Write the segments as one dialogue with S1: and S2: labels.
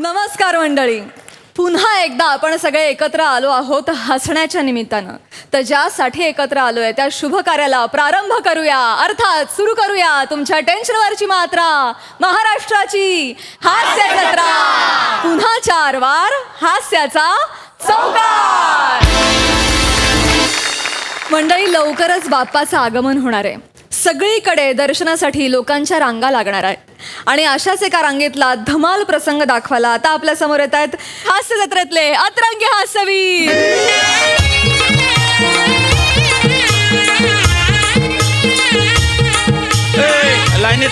S1: नमस्कार मंडळी. पुन्हा एकदा आपण सगळे एकत्र आलो आहोत हसण्याच्या निमित्तानं. तर ज्यासाठी एकत्र आलोय त्या शुभ कार्याला प्रारंभ करूया, अर्थात सुरू करूया तुमच्या टेन्शनवरची मात्रा, महाराष्ट्राची हास्य जत्रा. पुन्हा 4 वार हास्याचा चौकार. मंडळी, लवकरच बाप्पाचं आगमन होणार आहे. सगळीकडे दर्शनासाठी लोकांच्या रांगा लागणार आहेत आणि अशाच एका रांगेतला धमाल प्रसंग दाखवायला आता आपल्या समोर येत आहेत हास्य जत्रेतले अतरंगी हास्यवीर.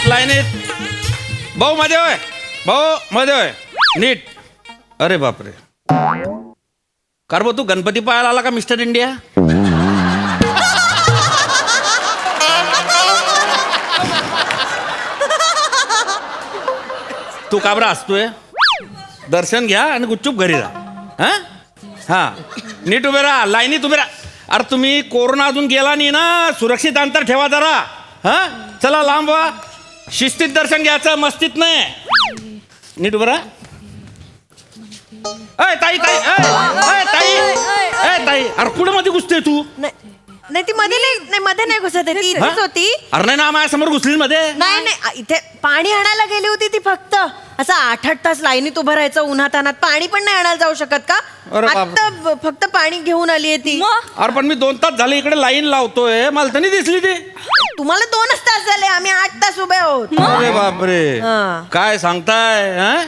S2: लाईनीत भाऊ मध्ये होय, भाऊ मध्ये होय, नीट. अरे बापरे, कार तू गणपती पाहायला आला का मिस्टर इंडिया? तू का बरं असतोय? दर्शन घ्या आणि गुपचूप घरी राहा. हा नीट उभे राहा, लाईनीत उभे राहा. अरे तुम्ही कोरोना अजून गेला नाही ना, सुरक्षित अंतर ठेवा जरा. हा चला लांब व्हा, शिस्तीत दर्शन घ्यायचं, मस्तीत नाही. नीट उभे राहा. अय ताई ताई, अय ताई, अय ताई, अरे कुठं मध्ये घुसते तू?
S3: नाही ती मध्ये नाही घुसत आहे, ती इथेच होती.
S2: अरे नाही ना, माझ्या समोर घुसली मध्ये.
S3: नाही इथे पाणी आणायला गेली होती ती. फक्त असं 8-8 तास लाईनीत उभं राहायचं उन्हात अनात. पाणी पण नाही आणायला जाऊ शकत का?
S2: अरे बाप.
S3: आता फक्त पाणी घेऊन आली आहे ती.
S2: अरे पण मी 2 तास झाले इकडे लाईन लावतोय, मला तर नाही दिसली ती.
S3: तुम्हाला 2च तास झाले, आम्ही 8 तास उभे आहोत.
S2: अरे बापरे,
S3: हा.
S2: काय सांगताय?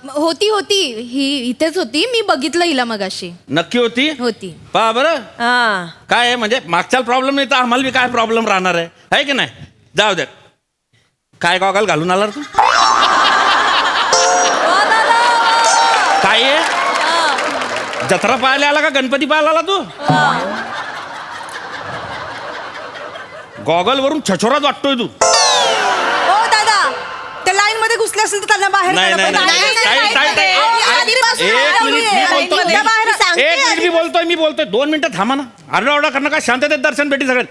S4: होती ही इथेच होती. मी बघितलं हिला मगाशी.
S2: नक्की होती? पहा बरं
S3: हा.
S2: काय आहे, म्हणजे मागच्या प्रॉब्लेम नाही तर आम्हाला बी काय प्रॉब्लेम राहणार आहे की नाही? जाऊ दे. काय गॉगल घालून आला तू? काय आहे, जत्रा पाहायला आला का गणपती पाहायला आला तू? गॉगल वरून छछोराच वाटतोय तू.
S3: ओ दादा, त्या लाईन मध्ये घुसले असेल तर त्यांना बाहेर
S2: नाही,
S3: काढा.
S2: नाही, नाही. एक मिनिट मी बोलतोय 2 मिनिटं थांबा ना. आरडाओरडा करणं का, शांततेत दर्शन भेटी सगळ्यात.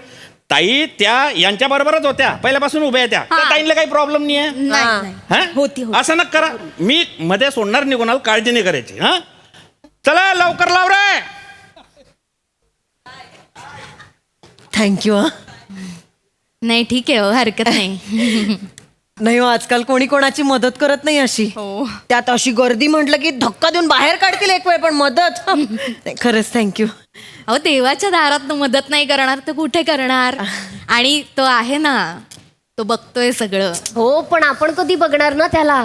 S2: ताई त्या यांच्या बरोबरच होत्या, पहिल्यापासून उभ्या आहेत त्या ताईंना काही प्रॉब्लेम नाही आहे. हा? असं नका करा. मी मध्ये सोडणार नाही कोणाला, काळजी नाही करायची. हा चला लवकर लाव रे.
S3: थँक्यू.
S4: नाही ठीक आहे, हरकत नाही.
S3: नाही हो, आजकाल कोणी कोणाची मदत करत नाही अशी. त्यात अशी गर्दी म्हटलं की धक्का देऊन बाहेर काढतील एक वेळ, पण मदत नाही. खरंच थँक्यू.
S4: अहो, देवाच्या दारात मदत नाही करणार तर कुठे करणार? आणि तो आहे ना, तो बघतोय सगळं.
S5: हो, पण आपण कधी बघणार ना त्याला?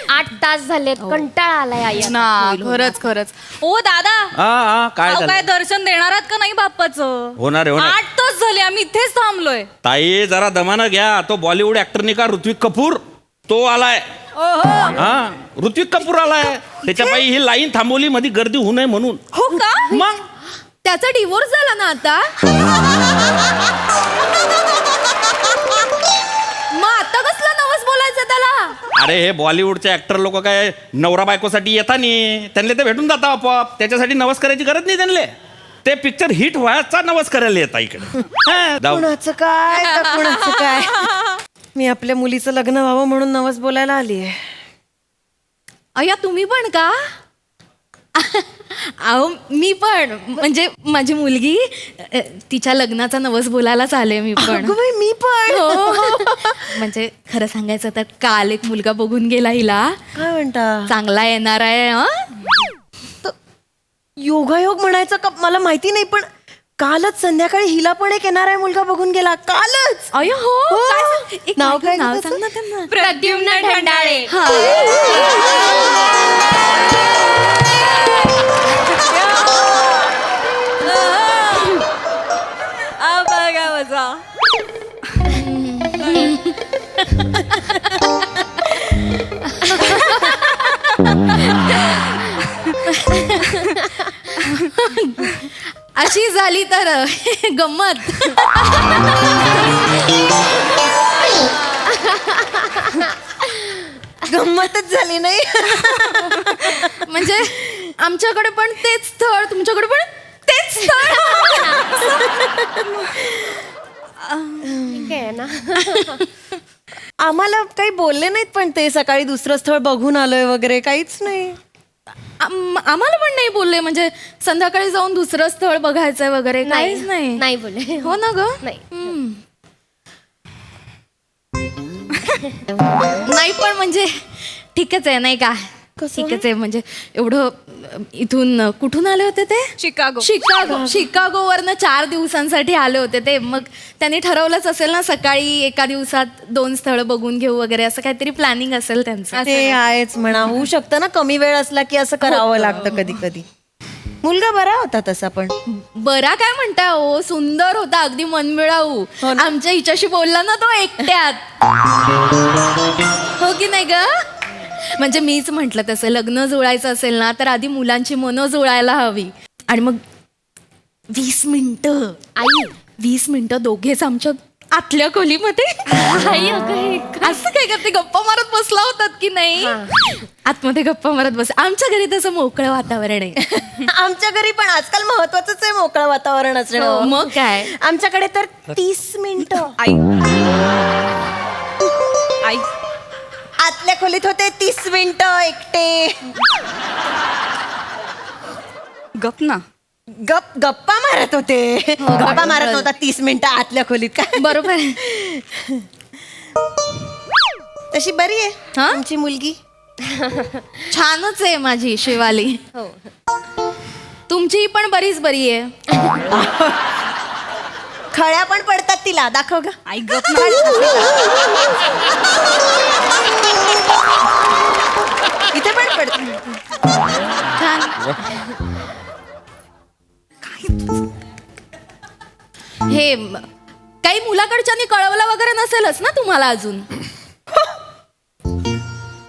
S5: 8 तास झालेत, कंटाळा आलाय आई.
S4: ना खरंच. ओ दादा,
S2: हा काय
S4: अहो, काय
S2: झालं?
S4: दर्शन देणार आहात का नाही बाप्पाचं?
S2: होणार आहे, होणार.
S4: 8 तास झाले आम्ही इथेच थांबलोय.
S2: ताई जरा दमानं घ्या. तो बॉलिवूड ऍक्टर नाही का, ऋत्विक कपूर, तो आलाय. हा ऋत्विक कपूर आलाय. त्याच्या पायी ही लाईन थांबवली, मध्ये गर्दी होऊ नये म्हणून.
S4: हो का?
S2: मग
S4: त्याचा डिवोर्स झाला ना आता. मग आता कसला नवस बोलायचं त्याला?
S2: अरे हे बॉलिवूडचे ऍक्टर लोक काय नवरा बायकोसाठी येता नाही, त्यांना ते भेटून जाता आपोआप. त्याच्यासाठी नवस करायची गरज नाही त्यांना. ते पिक्चर हिट व्हायचा नवस करायला येता इकडे.
S3: कुणाचं काय तर कुणाचं काय. मी आपल्या मुलीचं लग्न व्हावं म्हणून नवस बोलायला आली आहे.
S4: अय्या, तुम्ही पण का? अहो, मी पण, म्हणजे माझी मुलगी, तिच्या लग्नाचा नवस बोलायलाच आले मी पण.
S3: अगं बाई, मी पण.
S4: हो. म्हणजे खरं सांगायचं तर काल एक मुलगा बघून गेला हिला.
S3: काय म्हणता?
S4: चांगला येणार आहे.
S3: योगायोग म्हणायचं का मला माहिती नाही, पण कालच संध्याकाळी हिला पण एक येणार आहे मुलगा बघून गेला. कालच.
S4: अय्या, हो.
S3: हो.
S4: काय सांग- एक
S3: नाव काय
S4: नाव
S3: त्याचं?
S4: सांग ना त्यांना. प्रद्युम्न ढंडाळे.
S1: बघा मजा.
S4: अशी झाली तर गंमत.
S3: गंमतच झाली नाही.
S4: म्हणजे आमच्याकडे पण तेच स्थळ, तुमच्याकडे पण तेच स्थळ.
S5: ठीक आहे ना.
S3: आम्हाला काही बोलले नाहीत पण ते सकाळी दुसरं स्थळ बघून आलोय वगैरे काहीच नाही.
S4: आम्हाला पण नाही बोलले, म्हणजे संध्याकाळी जाऊन दुसरं स्थळ बघायचंय वगैरे काहीच नाही.
S5: नाही बोले.
S4: हो ना ग.
S5: नाही.
S4: नाही पण म्हणजे ठीकच आहे नाही का. ठीकच आहे म्हणजे एवढं इथून कुठून आले होते ते? शिकागोवरनं 4 दिवसांसाठी आले होते ते. मग त्यांनी ठरवलंच असेल ना सकाळी एका दिवसात 2 स्थळं बघून घेऊ वगैरे, असं काहीतरी प्लॅनिंग असेल त्यांचं.
S3: ते आहेच म्हणा. होऊ शकतं ना कमी वेळ असला की असं करावं लागतं कधी कधी. मुलगा बरा होता तसा पण.
S4: बरा काय म्हणताय हो, सुंदर होता, अगदी मनमिळाऊ. आमच्या हिच्याशी बोलला ना तो एकट्यात. हो की नाही ग. म्हणजे मीच म्हंटल तसं लग्न जुळायचं असेल ना तर आधी मुलांची मनं जुळायला हवी. आणि मग 20 मिनिटं 20 मिनिटं दोघेच आमच्या आतल्या खोलीमध्ये. असं काय करते, गप्पा मारत बसला होतात की नाही. आतमध्ये गप्पा मारत बस. आमच्या घरी तसं मोकळं वातावरण आहे.
S3: आमच्या घरी पण आजकाल महत्वाचंच आहे मोकळं वातावरण असणं.
S4: मग काय.
S3: आमच्याकडे तर 30 मिनिटं
S1: आई
S3: आतल्या खोलीत होते 30 मिनिटं एकटे.
S1: गप ना.
S3: गप्पा मारत होते. गप्पा मारत नव्हता 30 मिनिटं आतल्या खोलीत काय.
S4: बरोबर आहे.
S3: तशी बरी आहे
S4: हा?
S3: आमची मुलगी.
S4: छानच आहे माझी शिवाली. तुमची पण बरीच बरी आहे.
S3: खळ्या पण पडतात तिला. दाखव ग.
S1: आई गप ना.
S3: इथे पण पडत.
S4: छान. हे काही मुलाकडच्यानी कळवलं वगैरे नसेलच ना तुम्हाला अजून.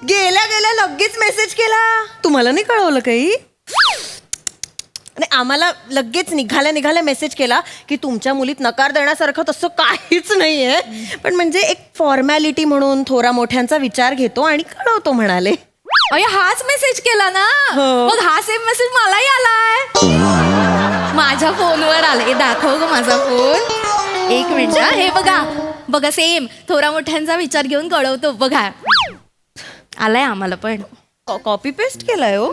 S3: गेल्या गेल्या लगेच मेसेज केला. तुम्हाला नाही कळवलं काही. आणि आम्हाला लगेच निघाल्या मेसेज केला की तुमच्या मुलीत नकार देण्यासारखं तसं काहीच नाहीये, पण म्हणजे एक फॉर्मॅलिटी म्हणून थोरा मोठ्यांचा विचार घेतो आणि कळवतो म्हणाले.
S4: अरे हाच मेसेज केला ना. मग हा सेम मेसेज मलाही आलाय. माझ्या फोनवर आलाय. दाखव ग माझा फोन. एक मिनिट. हे बघा सेम थोरा मोठ्यांचा विचार घेऊन कळवतो बघा. आलाय आम्हाला पण.
S3: कॉपी पेस्ट केलाय हो.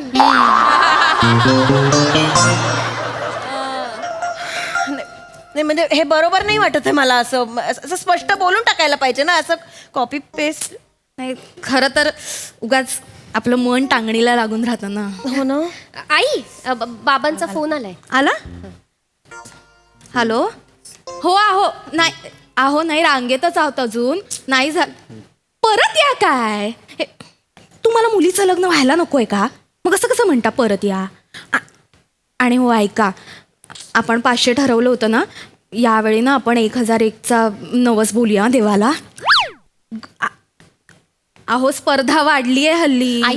S3: नाही म्हणजे हे बरोबर नाही वाटत आहे मला. असं स्पष्ट बोलून टाकायला पाहिजे ना. असं कॉपी पेस्ट.
S4: नाही खरं तर उगाच आपलं मन टांगणीला लागून राहतं ना.
S3: हो ना.
S5: आई बाबांचा फोन आलाय.
S4: आला. हॅलो. हो आहो नाही रांगेतच आहोत अजून. नाही झालं. परत या काय. तुम्हाला मुलीचं लग्न व्हायला नकोय का. मग असं कसं म्हणता परत या. आणि हो ऐका, आपण 500 ठरवलं होतं ना, यावेळी ना आपण 1001चा नवस बोलूया देवाला. अहो स्पर्धा वाढली आहे हल्ली.
S5: आई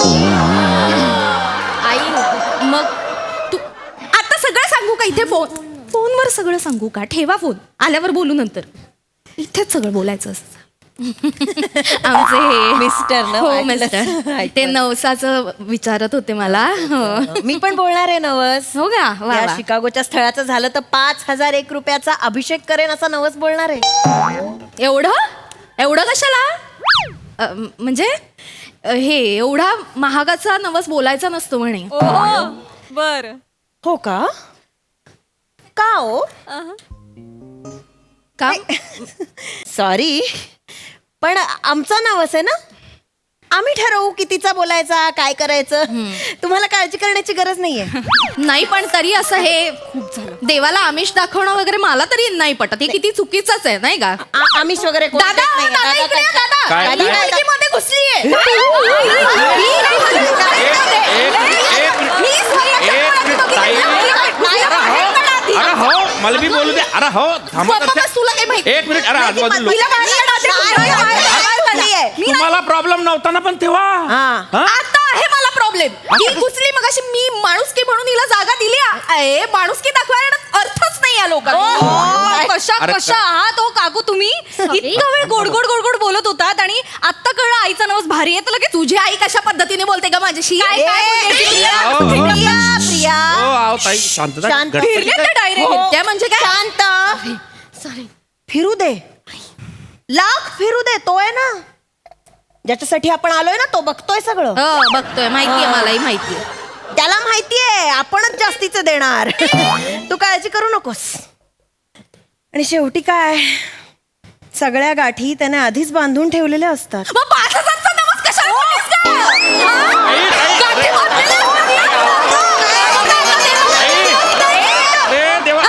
S4: मग तू आता सगळं सांगू का इथे फोनवर सगळं सांगू का. ठेवा फोन, आल्यावर बोलू नंतर. इथेच सगळं बोलायचं असतं. आमचे हे
S3: मिस्टर ना.
S4: हो मिस्टर ते नवसाचं विचारत होते मला. हो
S3: मी पण बोलणार आहे नवस.
S4: हो का. वा
S3: या
S4: वा.
S3: शिकागोच्या स्थळाचं झालं तर 5001 रुपयाचा अभिषेक करेन असा नवस बोलणार आहे.
S4: एवढं कशाला. म्हणजे हे एवढा महागाचा नवस बोलायचा नसतो म्हणे.
S1: बर.
S3: हो का. का हो.
S4: का.
S3: सॉरी पण आमचा नवस आहे ना. आम्ही ठरवू कितीचा बोलायचा काय करायचं. तुम्हाला काळजी करण्याची गरज नाहीये.
S4: नाही पण तरी असं हे देवाला आमिष दाखवणं वगैरे मला तरी नाही पटत. हे किती चुकीचंच आहे नाही का.
S3: आमिष वगैरे कोण
S4: दादा
S3: देत नाही.
S4: दादा इकडे या, दादा.
S2: काय?
S4: ही मुलगी मध्ये घुसलीये.
S2: अरे हो मला बी बोलू दे. अरे हो थांबा तर.
S4: तुला काही माहिती.
S2: एक मिनिट. अरे आजूबाजूला
S3: मी
S2: तुम्हाला प्रॉब्लेम नव्हता ना पण तेव्हा. हा?
S4: आता आहे मला प्रॉब्लेम. ही घुसली मग अशी मी माणुसकी म्हणून हिला जागा दिली. माणुसकी दाखवायला अर्थच नाही या लोकांना.
S1: कशा आहात हो काकू तुम्ही. इतका वेळ गोड गोड बोलत होतात आणि आत्ता कळलं आईचा नवस भारी आहे तर लगेच.
S4: तुझी आई कशा पद्धतीने बोलते का माझ्याशी.
S3: प्रिया
S2: हो आहो ताई शांतता.
S3: शांत.
S2: गट-
S4: त्या म्हणजे काय.
S3: शांत. फिरू दे. लाख फिरू दे. तो आहे ना ज्याच्यासाठी आपण आलोय ना तो बघतोय सगळं.
S4: हो बघतोय, माहितीये, मलाही माहितीये.
S3: त्याला माहितीये आपणच जास्तीचं देणार. तू काळजी करू नकोस. आणि शेवटी काय, सगळ्या गाठी त्याने आधीच बांधून ठेवलेल्या असतात.
S1: मग 5,000चा नवस कशाला बोललीस का? गाठी बांधलेल्या
S2: अरे देवा,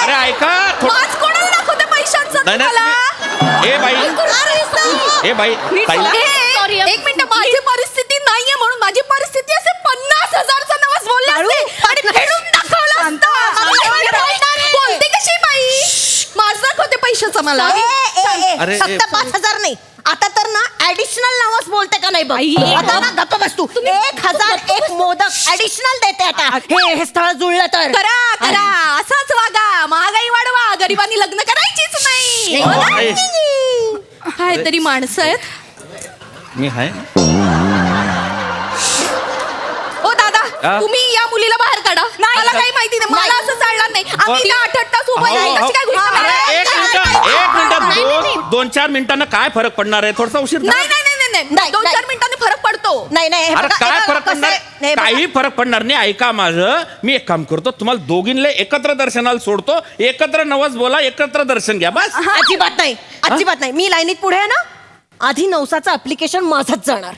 S2: अरे ऐका थोडं.
S1: पाच कोणाला दाखवते पैशांचं
S2: नाही,
S1: तुम्हाला?
S2: नाही. ए बाई ताई,
S4: Sorry,
S1: एक मिनिट, माझी परिस्थिती नाहीये म्हणून माझी परिस्थिती असे 50,000चा नवस बोलले असते आणि फेडून दाखवलं असतं. बोलते कशी बाई? माझं दाखवते पैशाचं मला.
S2: अरे,
S3: फक्त 5,000 नाही, आता तर ना ऍडिशनल नवस बोलते का नाही बघ. आता ना गप्प बस तू. 1,001 मोदक ऍडिशनल देते आता. हे स्थळ जुळलं तर.
S1: करा करा, असंच वागा, महागाई वाढवा, गरिबांनी लग्न करायचीच नाही.
S2: हो, आई.
S1: काय तरी माणसं आहेत.
S2: मी हाय.
S1: ओ दादा,
S2: हा?
S1: तुम्ही या मुलीला बाहेर काढा. मला काही माहिती नाही, मला असं चालणार नाही. आम्ही 8 तास उभं राहिलो. कशी काय गोष्ट
S2: अरे,
S1: आहे?
S2: एक मिनिट 2-4 मिनिटांना काय फरक पडणार आहे? थोडासा उशीर झाला.
S1: नाही नाही नाही नाही,
S3: नाही,
S1: 2-4
S3: नाही.
S1: मिनिटांनी फरक पडतो.
S3: नाही नाही हे
S2: अरे
S3: बघा,
S2: काय
S3: हे बघा,
S2: फरक
S3: कसं
S2: पडणार
S3: आहे, हे बघा.
S2: काही फरक पडणार नाही. ऐका माझं, मी एक काम करतो, तुम्हाला दोघींना एकत्र दर्शनाला सोडतो. एकत्र नवस बोला, एकत्र दर्शन घ्या बस.
S3: अजिबात नाही, अजिबात नाही. मी लाईनीत पुढे आहे ना, आधी नवसाचं ऍप्लिकेशन माझंच जाणार.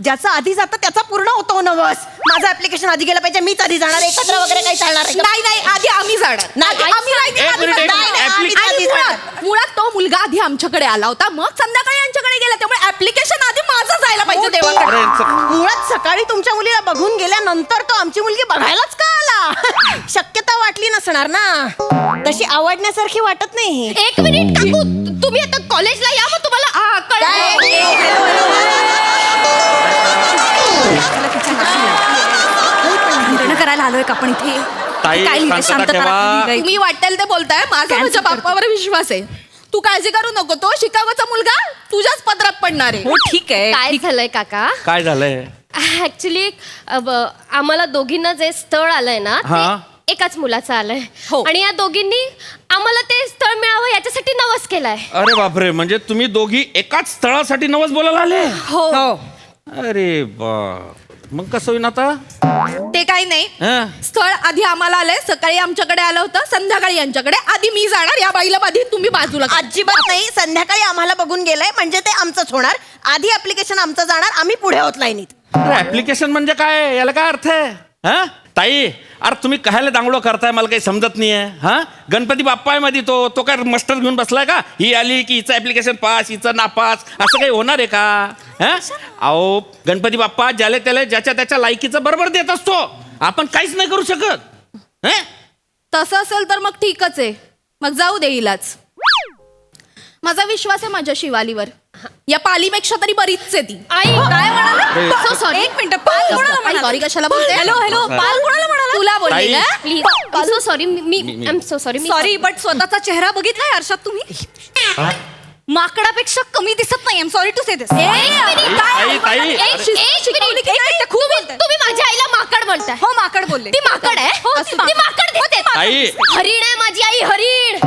S3: ज्याचा आधी जातं त्याचा पूर्ण होतो नवस. माझं ऍप्लिकेशन आधी गेलं पाहिजे, मीच आधी जाणार. एकत्र वगैरे काही चालणार
S1: नाही नाही, आधी आम्ही जाणार.
S3: नाही,
S1: आम्ही
S2: एक मिनिट, एक
S3: नाही, नाही,
S2: application-
S3: आम्ही
S1: आणि
S3: आधी जाणार.
S1: मुळात तो मुलगा आधी आमच्याकडे आला होता, मग संध्याकाळी आमच्याकडे गेला. त्यामुळे ऍप्लिकेशन आधी माझं जायला पाहिजे देवाकडे.
S2: अरे, यांचं-
S3: मुळात सकाळी तुमच्या मुलीला बघून गेल्यानंतर तो आमची मुलगी बघायलाच का आला? शक्यता वाटली नसणार ना, तशी आवडण्यासारखी वाटत नाही.
S4: एक मिनिट काकू, तुम्ही आता कॉलेजला या, मग तुम्हाला
S1: लग्न करायला आलोय का आपण इथे?
S2: ताई,
S1: काय लिहिलंय?
S2: शांतता ठेवा.
S1: शांतता. तुम्ही वाटेल ते बोलताय. माझा माझ्या बाप्पावर विश्वास आहे. तू काळजी करू नको, तो शिकागोचा मुलगा तुझ्याच पदरात पडणार आहे.
S3: हो ठीक आहे.
S5: काय झालंय काका,
S2: काय झालंय?
S5: ऍक्च्युली आम्हाला दोघींना जे स्थळ आलंय ना
S2: हा.
S5: ते एकाच मुलाचं आलंय.
S1: हो.
S5: आणि या दोघींनी आम्हाला ते स्थळ मिळावं याच्यासाठी नवस केलाय.
S2: अरे बापरे, म्हणजे तुम्ही दोघी एकाच स्थळासाठी नवस बोलायला आले?
S1: हो,
S2: अरे बा, मग कसं होईन आता?
S1: ते काही नाही.
S2: हं?
S1: स्थळ आधी आम्हाला आलंय, सकाळी आमच्याकडे आलं होतं, संध्याकाळी यांच्याकडे. आधी मी जाणार, या बाईला आधी तुम्ही बाजूला करा.
S3: अजिबात नाही. संध्याकाळी आम्हाला बघून गेलंय म्हणजे ते आमचंच होणार. आधी ऍप्लिकेशन आमचं जाणार, आम्ही पुढे होत लाईनीत.
S2: ऍप्लिकेशन म्हणजे काय? याला काय अर्थ आहे? हा ताई, अरे तुम्ही कशाला दांगडो करताय? मला काही समजत नाहीये. हा, गणपती बाप्पा आहे मध्ये, तो काय मस्टर घेऊन बसलाय का? ही आली की हिचं ऍप्लिकेशन पास, हिचं नापास, असं काही होणार आहे का? हा, अहो गणपती बाप्पा ज्याला त्याला ज्याच्या त्याच्या लायकीचं बरोबर देत असतो. आपण काहीच नाही करू शकत. हं?
S1: तसं असेल तर मग ठीकच आहे, मग जाऊ दे इलाच. माझा विश्वास आहे माझ्या शिवालीवर. या पालीपेक्षा तरी बरीच आहे ती.
S5: आई
S1: काय म्हणाला?
S5: So sorry.
S1: एक मिनिट, पाल कोणाला म्हणाला? सॉरी कशाला बोलते? हॅलो हॅलो, पाल कोणाला म्हणाला? तुला बोलले
S2: ताई.
S1: का?
S5: Please so sorry. Me I am so sorry.
S1: Sorry, but स्वतःचा चेहरा बघितलाय आरशात तुम्ही? माकडापेक्षा कमी दिसत नाही. सॉरी टू से दिस.
S2: ताई, ताई.
S1: खूप बोलताय.
S5: तुम्ही माझ्या आईला माकड म्हणताय.
S1: हो, माकड बोलले.
S5: ती माकड आहे.
S1: हो,
S5: ती माकड दिसते.
S2: ताई.
S5: हरिण आहे माझी आई, हरिण.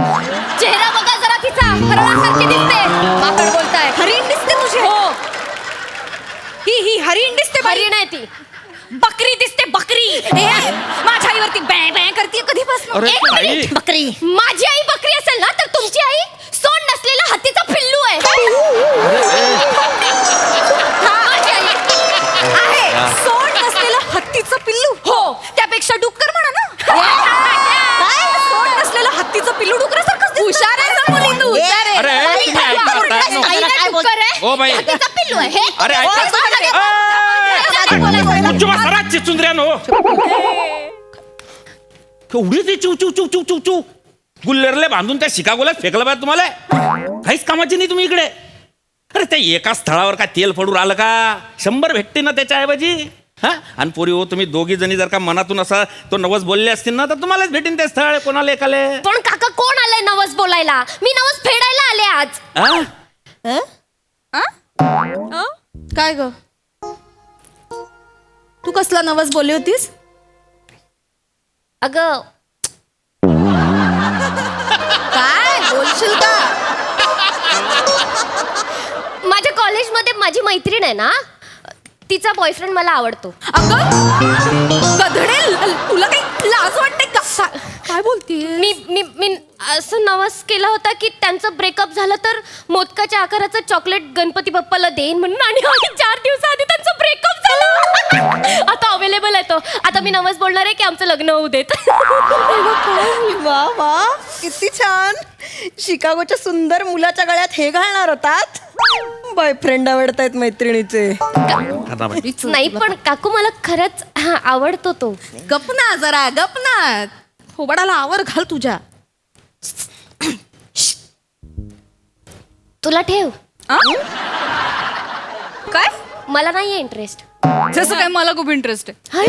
S5: चेहरा बघा जरा तिचा, हरणासारखी दिसते. माकड बोलताय.
S1: हरिण दिसते तुझे?
S5: हो,
S1: ही हरिण दिसते.
S5: हरिण आहे ती.
S1: बकरी दिसते, बकरी. माझ्या आईवरती बॅ बॅ करते कधीपासून.
S2: अरे
S5: एक
S2: ताई.
S5: मिनिट.
S3: बकरी.
S5: माझी आई बकरी असेल ना, तर तुमची आई सोंड नसलेला हत्तीचा पिल्लू आहे. माझी आई
S1: आहे सोड नसलेलं हत्तीचं पिल्लू. हो, त्यापेक्षा डुक्कर म्हणा ना. काय? सोड नसलेलं हत्तीचं पिल्लू डुकरासारखंच हुशार आहे ना मुली, तू हुशार आहे.
S2: अरे, तुम्ही ऐका आता.
S5: आईला
S3: काय बोल-
S5: डुक्कर आहे.
S2: O by.
S5: हत्तीचा पिल्लू आहे. हे
S2: अरे ऐका. चिचुंद्र्यानो, केवढी ती चिव चिव चिव चिव चिव चिव गुल्लेरले बांधून त्या शिकागोला फेकलं पाहिजे तुम्हाला. काहीच कामाची नाही तुम्ही इकडे. अरे त्या एका स्थळावर काय तेल पडून आलं का? 100 भेटते ना त्याच्याऐवजी. हा, आणि पोरी हो, तुम्ही दोघी जणी जर का मनातून असा तो नवस बोलले असतील ना, तर तुम्हालाच भेटेन ते स्थळ. कोणाला एकाले?
S5: पण काका कोण आलंय नवस बोलायला? मी नवस फेडायला आले आज.
S2: हा?
S1: काय ग, तू कसला नवस बोलली होतीस?
S5: अगं
S4: काय बोलशील का?
S5: माझ्या कॉलेजमध्ये माझी मैत्रीण आहे ना, तिचा बॉयफ्रेंड मला आवडतो.
S4: अगं कधडे, तुला काही लाज वाटते का? काय बोलतीये?
S5: मी मी मी असं नवस केला होता की त्यांचं ब्रेकअप झालं तर मोदकाच्या आकाराचं चॉकलेट गणपती बाप्पाला देईन म्हणून, आणि 4 दिवसाआधी त्यांचं ब्रेकअप झालं. आता अवेलेबल आहे तो. आता मी नवस बोलणार आहे की आमचं लग्न होऊ देत.
S3: वा वा, किती छान. शिकागोच्या सुंदर मुलाच्या गळ्यात हे घालणार होतात. बॉयफ्रेंड आवडतायत मैत्रिणीचे.
S5: नाही पण काकू, मला खरंच आवडतो तो.
S4: गप ना जरा, गप ना. थोबाडाला आवर घाल तुझ्या.
S5: तुला ठेव.
S1: काय
S5: मला नाहीये इंटरेस्ट.
S1: जसं काय मला खूप इंटरेस्ट आहे.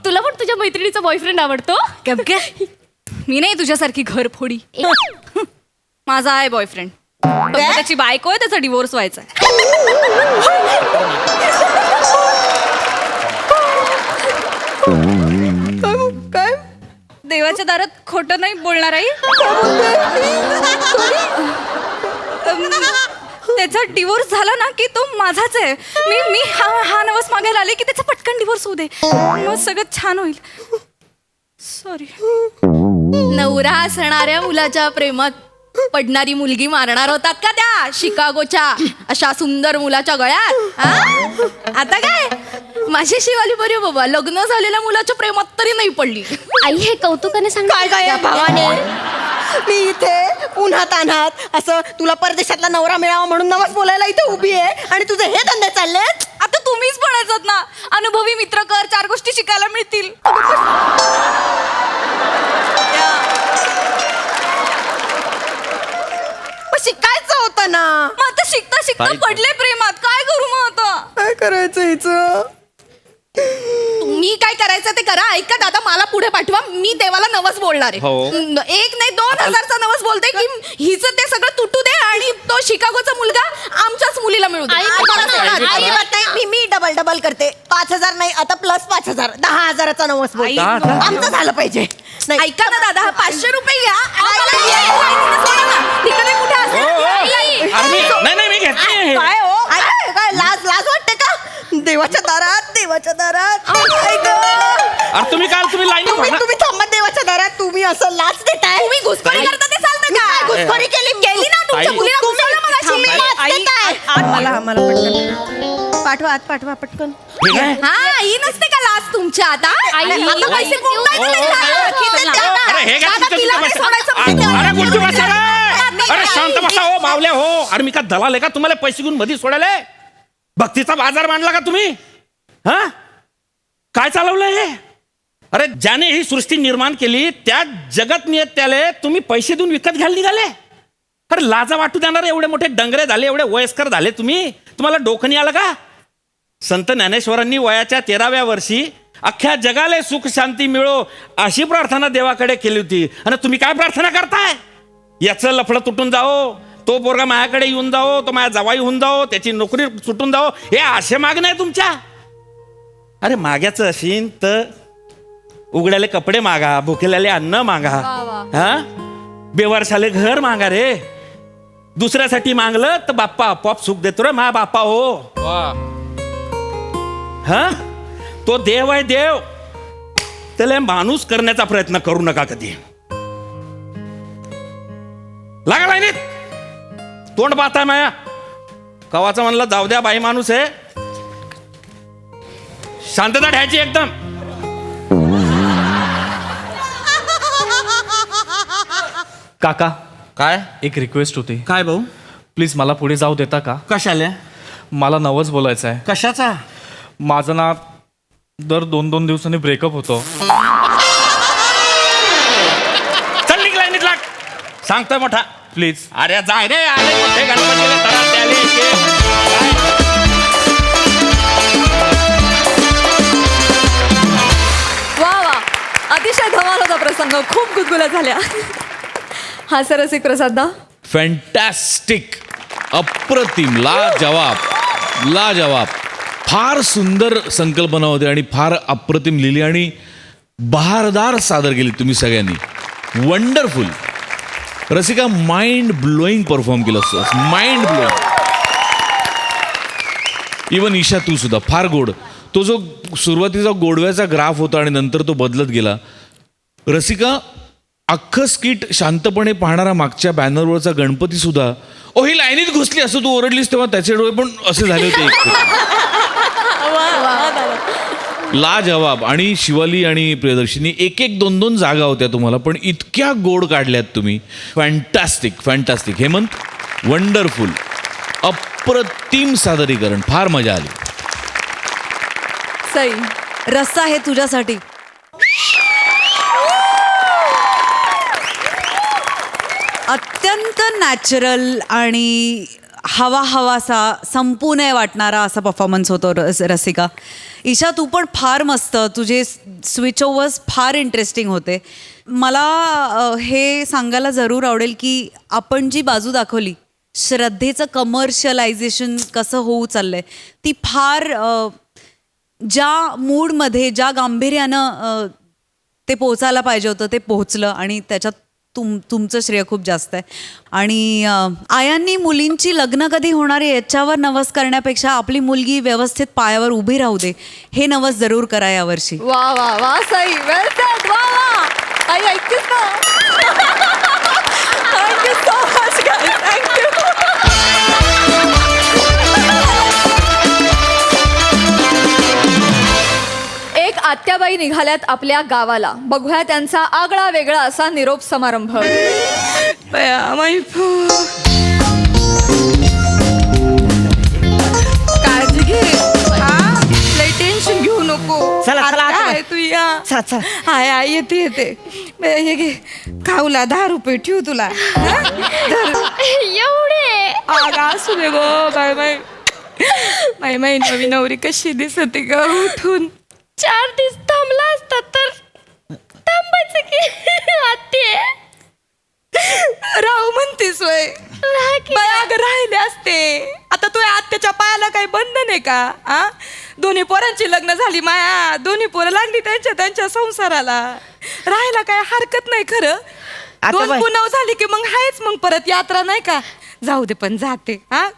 S5: तुला पण तुझ्या मैत्रिणीचा बॉयफ्रेंड आवडतो?
S1: मी नाही तुझ्यासारखी घरफोडी. माझा आहे बॉयफ्रेंड. त्याची बायको आहे, त्याचा डिवोर्स व्हायचा आहे.
S3: काय
S1: देवाच्या दारात खोटं नाही बोलणार आई. त्याचा डिवोर्स झाला ना की तो माझाच आहे. मी हा नवस मागायला आले की त्याचा पटकन डिवोर्स होऊ दे, मग सगळं छान होईल. सॉरी.
S4: नवरा असणाऱ्या मुलाच्या प्रेमात पडणारी मुलगी मारणार होतात का त्या शिकागोच्या अशा सुंदर मुलाच्या गळ्यात? हा? आता काय माझ्याशी वाली बरी बाबा, लग्न झालेल्या मुलाच्या प्रेमात तरी नाही पडली.
S5: आई हे कौतुकाने सांग.
S3: काय काय भावाने, मी इथे उन्हात अनात असं तुला परदेशातला नवरा मिळावा म्हणून नवस बोलायला इथे उभी आहे, आणि तुझे हे धंदे चाललेत.
S1: आता तुम्हीच म्हणायचं ना, अनुभवी मित्र कर, 4 गोष्टी शिकायला मिळतील.
S3: शिकायचं होतं ना.
S1: मग आता शिकता शिकता
S2: ताई-
S1: पडले प्रेमात, काय करू मग आता?
S3: काय करायचं हिचं?
S4: तुम्ही काय करायचं ते करा. ऐका दादा, मला पुढे पाठवा. मी देवाला नवस बोलणार आहे.
S2: हो.
S4: 1 नाही 2,000चा नवस बोलते की हिचं ते सगळं तुटू दे आणि तो शिकागोचा मुलगा आमच्याच मुलीला मिळू दे.
S3: अजिबात नाही. मी डबल करते. 5,000 नाही, आता प्लस 5,000, 10,000चा नवस बोल.
S2: 10,000?
S3: आमचं झालं पाहिजे. नाही.
S4: ऐका ना दादा, 500 रुपये घ्या. तिकडे कुठे असेल?
S2: नाही मी घेत नाही.
S3: काय हो? काय लाज वाटते का? देवाच्या दारात, देवाच्या दारात. ऐक.
S2: अरे तुम्ही लाईन
S3: तुम्ही थांबा देवाच्या दारात. तुम्ही असं लाच देताय.
S4: तुम्ही घुसखोरी करता ते चालतं
S3: मी काय
S4: का?
S3: घुसखोरी केली
S4: ना तुमच्या
S2: ताई-
S4: मुलीला घुसवलं मगाशी.
S3: आम्हाला पटकन पाठवा पटकन.
S4: हा, ही नसते का लाच तुमच्या आता?
S5: आई-
S4: आता पैसे कोंबतायत नाही
S2: ओ,
S4: का? खिचत द्या ना.
S2: अरे हे काय
S4: दादा,
S2: तुमचं
S4: तिला
S2: तुमचं
S4: नाही
S2: बसा.
S4: सोडायचं माहिती आहे.
S2: अरे गुलची बसा रे.
S4: नाही,
S2: अरे
S4: नाही.
S2: शांत बसा हो मावल्या हो. अरे मी का दलाल आहे का? तुम्हाला पैसे घेऊन मध्ये सोडायला? भक्तीचा बाजार मांडला का तुम्ही? हा, काय चालवलंय हे? अरे ज्याने ही सृष्टी निर्माण केली त्या जगत नियत्याले तुम्ही पैसे देऊन विकत घ्यायला निघाले? अरे लाजा वाटू देणार, एवढे मोठे डंगरे झाले, एवढे वयस्कर झाले तुम्ही, तुम्हाला डोकं नाही आलं का? संत ज्ञानेश्वरांनी वयाच्या 13व्या वर्षी अख्ख्या जगाला सुख शांती मिळो अशी प्रार्थना देवाकडे केली होती, आणि तुम्ही काय प्रार्थना करताय? याचं लफडं तुटून जाओ, तो पोरगा माझ्याकडे येऊन जाओ, तो माझ्या जवाई होऊन जाओ, त्याची नोकरी सुटून जाओ, हे असे मागणं आहे तुमच्या? अरे माग्याचं असेल तर उघड्याले कपडे मागा, भुकेल्याले अन्न मागा, हा, बेवारशाले घर मागा रे. दुसऱ्यासाठी मागलं तर बाप्पा आपोआप सुख देतो रे मा बाप्पा हो. हा, तो देव आहे देव, त्याला माणूस करण्याचा प्रयत्न करू नका कधी. लागा लाईनीत, तोंड पाहताय माया. कवाचं म्हणलं जाऊ द्या, बाई माणूस आहे, शांतता ठेवायची एकदम.
S6: काका,
S2: काय
S6: एक रिक्वेस्ट होती.
S2: काय भाऊ?
S6: प्लीज मला पुढे जाऊ देता का?
S2: कशाले?
S6: मला नवस बोलायचं आहे.
S2: कशाचा?
S6: माझं ना दर 2-2 दिवसांनी ब्रेकअप होतो.
S2: चल निघ लाईनीत लाग, सांगतोय मोठा.
S6: प्लीज.
S2: अरे जाय रे, आले मोठे गणपतीले तरात द्याले इतके.
S1: वा, अतिशय धमाल होता प्रसंग, खूप गुदगुल्या झाल्या. हा सरसिक प्रसाद.
S7: फॅन्टॅस्टिक, अप्रतिम, लाजवाब. फार सुंदर संकल्पना होती आणि फार अप्रतिम लिहिली आणि बहारदार सादर केली तुम्ही सगळ्यांनी. Wonderful. Rasika, mind blowing perform केलं असतं, माइंड ब्लोईंग. इवन ईशा, तू सुद्धा फार गोड. तो जो सुरुवातीचा गोडव्याचा ग्राफ होता आणि नंतर तो बदलत गेला. रसिका, अख्खं स्किट शांतपणे पाहणारा मागच्या बॅनरवरचा गणपती सुद्धा ओ ही लाईनीत घुसली असं तू ओरडलीस तेव्हा त्याचे डोळे पण असे झाले होते. लाजवाब. आणि शिवाली आणि प्रियदर्शिनी, एक एक 2-2 जागा होत्या तुम्हाला, पण इतक्या गोड काढल्यात तुम्ही. Fantastic fantastic. हेमंत, वंडरफुल, अप्रतिम सादरीकरण, फार मजा आली.
S1: सई,
S8: रस्सा आहे तुझ्यासाठी. अत्यंत नॅचरल आणि हवा हवासा संपू नये वाटणारा असा परफॉर्मन्स होतो रसिका. ईशा, तू पण फार मस्त. तुझे स्विच ओव्हर्स फार इंटरेस्टिंग होते. मला हे सांगायला जरूर आवडेल की आपण जी बाजू दाखवली, श्रद्धेचं कमर्शियलायझेशन कसं होऊ चाललंय, ती फार ज्या मूडमध्ये, ज्या गांभीर्यानं ते पोचायला पाहिजे होतं ते पोहोचलं आणि त्याच्यात तुमचं श्रेय खूप जास्त आहे. आणि आयांनी मुलींची लग्न कधी होणार आहे याच्यावर नवस करण्यापेक्षा आपली मुलगी व्यवस्थित पायावर उभी राहू दे हे नवस जरूर करा यावर्षी.
S1: वा वा वा सई, वेल सेड. वा वा, आई ऐकतेस ना. Thank you so much guys, thank you. एक आत्याबाई निघाल्यात आपल्या गावाला. बघूया त्यांचा आगळा वेगळा असा निरोप समारंभ.
S9: काळजी घे, लय टेन्शन घेऊ नको.
S3: चला,
S9: तू या. हाय हाय, येते. हे घे, खाऊला 10 रुपये ठेवू तुला.
S5: एवढे
S9: असू दे गो. बाय बाय नवी नवरी कशी दिसते ग उठून.
S5: 4 दिवस थांबला असता तर थांबायचं की. आत्ते
S9: राहू म्हणतेस वय. अगं राहिले असते. आता तुझ्या आत्याच्या पायाला काही बंधन आहे का? दोन्ही पोरांची लग्न झाली माया, दोन्ही पोरं लागली त्यांच्या संसाराला. राहायला काय हरकत नाही खरं. 2 पुनव झाली की मग हायच, मग परत यात्रा नाही का. जाऊ दे, पण जाते.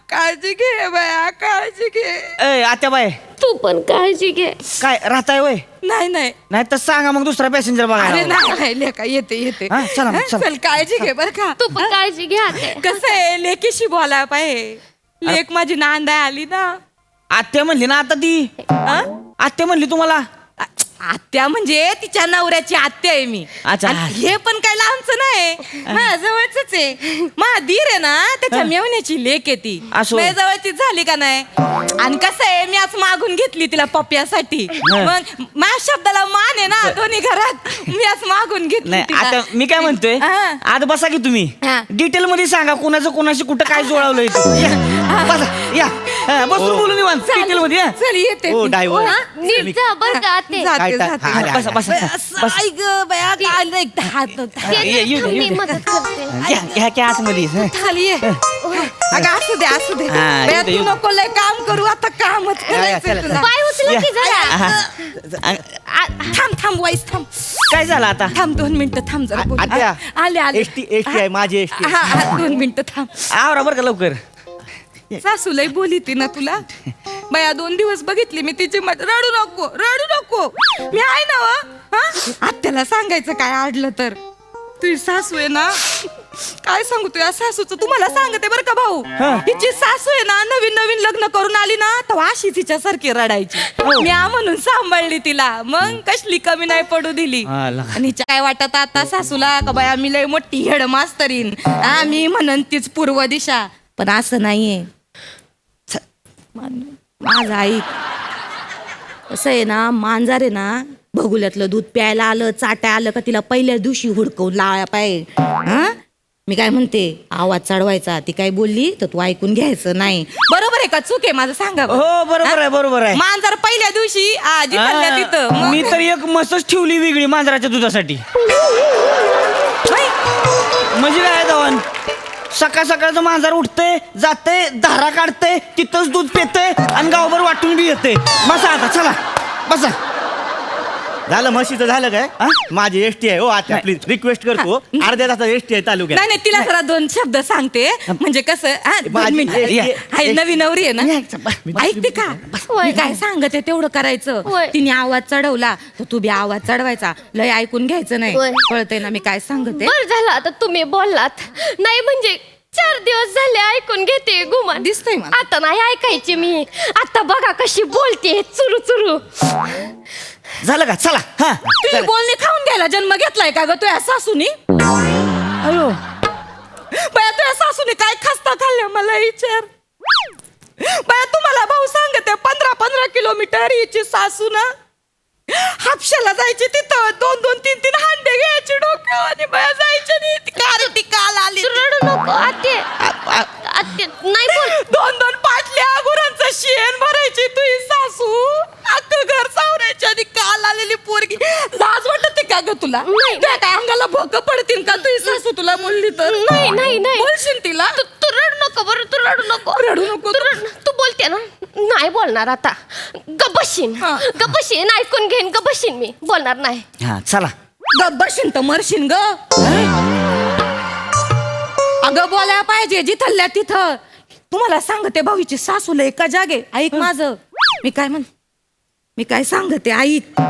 S9: काळजी घे बाया, काळजी घे.
S3: आत्याबाई,
S5: तू पण काळजी घे.
S3: काय राहताय वय?
S9: नाही
S3: नाही तर सांगा मग दुसरा पॅसेंजर
S9: अरे
S3: बघायला.
S9: नाही लेका, येते.
S3: हा, चला मग, चला.
S9: चल, काळजी घे बर का.
S5: तू पण काळजी घे आते.
S9: कसं आहे, लेकीशी बोलायला पाहिजे. लेक माझी नांदाय आली ना.
S3: आत्या म्हणली ना आता ती. आत्या म्हणली तुम्हाला.
S9: आत्या म्हणजे तिच्या नवऱ्याची आत्या आहे मी.
S3: अच्छा.
S9: आणि हे पण काय लांबचं नाही, माझ्या जवळच आहे. माझा धीर आहे ना, त्याच्या मेवण्याची लेक आहे ती.
S3: असो.
S9: माझ्या जवळचीच झाली का नाही. आणि कसं आहे, मी आज मागून घेतली तिला पप्प्यासाठी. मग माझ्या शब्दाला मान आहे ना दोन्ही घरात. मी आज मागून घेतली
S3: नाही,
S9: तिला.
S3: आता मी काय म्हणतोय, आज बसा की तुम्ही डिटेल मध्ये सांगा कोणाचं कोणाशी कुठं काय जुळवलंय ते. बसा, या. बसून बोलू निवांत डिटेल मध्ये.
S9: चल, येते.
S3: हो, driver.
S5: नीट जा बरं का आते.
S9: जाते.
S3: बसा बसा बस.
S9: ऐक बया, काय नाही, हात
S5: थांब, मी मदत करते.
S3: ह्या काय आतमध्ये.
S9: खाली ये. अगं असू दे.
S3: हा,
S9: बया,
S3: येऊ
S9: तू
S3: दे.
S9: नको लय काम करू, आता कामच करायचंय तुला.
S5: पाय उचला की जरा.
S9: थांब वाईस, थांब.
S3: काय झालं आता?
S9: थांब 2 मिनिटं थांब जरा बोलू.
S3: आत्या.
S9: आले.
S3: एसटी आहे माझी एसटी.
S9: 2 मिनिटं थांब.
S3: आवरा बरं का लवकर.
S9: सासू लय बोली ती ना तुला. बया 2 दिवस बघितली मी तिची रडू नको. मी आहे ना व. आत्याला सांगायचं काय अडलं तर. तुझी सासू आहे ना, काय सांगू तुझ्या सासूचं, तुम्हाला सांगते बरं का भाऊ. तिची सासू आहे ना, नवीन लग्न करून आली ना, तेव्हा अशी तिच्यासारखी रडायची. मी म्हणून सांभाळली तिला, मग कसली कमी नाही पडू दिली. आणि हिच्या काय वाटत आता सासूला का बाया मी लय मोठी हेड मास्तरीन. मी म्हणन तीच पूर्व दिशा, पण असं नाहीये. माझं ऐक, असं आहे ना, मांजर आहे ना, भगुल्यातलं दूध प्यायला आलं, चाटाय आलं का तिला पहिल्या दिवशी हुडकवून लावायला पाहिजे. मी काय म्हणते, आवाज चढवायचा. ती काय बोलली तर तू ऐकून घ्यायचं नाही. बरोबर आहे का चूक आहे माझं, सांगा.
S3: हो बरोबर आहे.
S9: मांजर पहिल्या दिवशी तिथं
S3: मी तर एक मस्तच ठेवली वेगळी मांजराच्या दुधासाठी. म्हणजे काय जाऊन सकाळचं मांजर उठते, जाते, धारा काढते, तिथंच दूध पिते आणि गावभर वाटून बी येते. बसा आता, चला बसा.
S10: झालं म्हशीचं झालं काय हा? माझी एसटी आहे हो आता प्लीज रिक्वेस्ट करतो अर्ध्या तासात एसटी आहे तालुक्यात.
S9: नाही तिला जरा 2 शब्द सांगते म्हणजे कसं
S10: माझी-
S9: नवी नवरी आहे ना ऐकते का मी काय सांगते तेवढं करायचं
S5: होय.
S9: तिने आवाज चढवला तर तू बी आवाज चढवायचा लय ऐकून घ्यायचं नाही
S5: होय.
S9: कळतंय ना मी काय सांगते
S5: बर झालं आता तुम्ही बोललात नाही म्हणजे 4 दिवस झाले ऐकून घेते गुमान
S9: दिसतंय मला.
S5: आता नाही ऐकायची मी आता बघा कशी बोलते चुरू चुरू
S10: झालं का चला हा
S9: तुझी बोलणी खाऊन घ्यायला जन्म घेतलाय का ग तुझ्या सासूनी
S10: अयो
S9: बया तुझ्या सासूने काय खस्ता खाल्ल्या मला विचार बया तुम्हाला भाऊ सांगते 15 किलोमीटर हिची सासू ना हापशाला जायची तिथं 2 3 हांडे घ्यायचे डोक्यावर आणि बया जायचे नाही ती काल आली
S5: रडू नको आते आते नाही बोल
S9: 2 पाटल्या गुरांचं शेण भरायची तुझी सासू अख्खं घर सावरायची आणि काल आलेली पोरगी लाज वाटते का ग तुला
S5: नाही.
S9: त्या काय अंगाला भोक पडतील का तुझी सासू तुला बोलली तर
S5: नाही
S9: बोलशील तिला
S5: तू रडू नको बरं तू रडू नको
S9: रडू नको.
S5: तू बोलते ना नाही बोलणार आता गबशीन
S9: हा.
S5: गबशीन ऐकून घेईन गबशीन मी बोलणार नाही
S10: हा चला
S9: गब्बरशीन तर मरशीन ग अगं बोलायला पाहिजे जिथल्या तिथं तुम्हाला सांगते भाऊची सासूला एका जागे ऐक माझं मी काय सांगते ऐक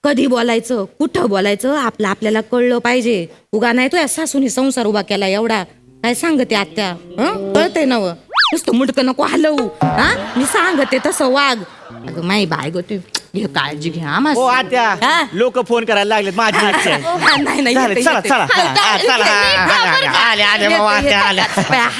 S9: कधी बोलायचं कुठं बोलायचं आपल्याला कळलं पाहिजे उगा नाही तो या सासूने संसार उभा केला एवढा काय सांगते आत्या कळतंय ना व? नुसतं मुटकं नको हलवू हा मी सांगते तसं वाघ अगं माई बाय गो तू घे काळजी घ्या
S10: हो आत्या लोक फोन करायला लागलेत माझी इच्छा आहे.
S9: नाही
S10: झालं,
S9: येते,
S10: चला
S9: येते.
S10: चला हा, हा, चला आले आले बाबा आत्या आल्या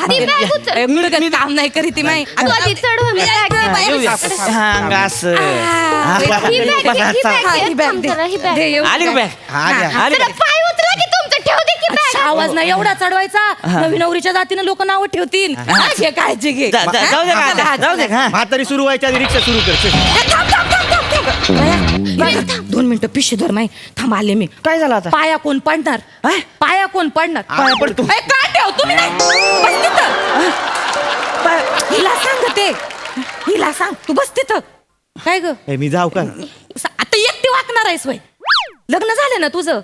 S5: ती बॅग उचल.
S9: मुडकं काम नाही करीत ती माई
S5: तू आधी चढ मी बॅग
S10: येऊया. हा, असं. हा,
S5: ही बॅग
S10: बसा,
S5: ही
S10: चला.
S5: बॅग
S9: ही बॅग दे.
S5: जरा ही बॅग
S9: दे, येऊ
S10: आली का
S9: बॅग.
S10: बॅग? आली
S5: जरा पाय उचला की तुमचं ठेव दे की बॅग
S9: आवाज नाही एवढा चढवायचा नवी नवरीच्या जातीनं लोक नाव ठेवतील घे काळजी घे
S10: जाऊ दे का आत्या, जाऊ दे का म्हातारी सुरू व्हायच्या आधी रिक्षा सुरू कर
S9: 2 मिनिटं पिशे धर माई थांब आले मी
S10: काय झालं आता
S9: पाया कोण पडणार पाया कोण पडणार
S10: पाया पडतो.
S9: ए, काय ठेव तुम्ही नाही बस तिथं हिला सांगते हिला सांग तू बस तिथं काय ग
S10: ए, मी जाऊ का
S9: आता एकटी वागणार आहेस वय लग्न झालं ना तुझं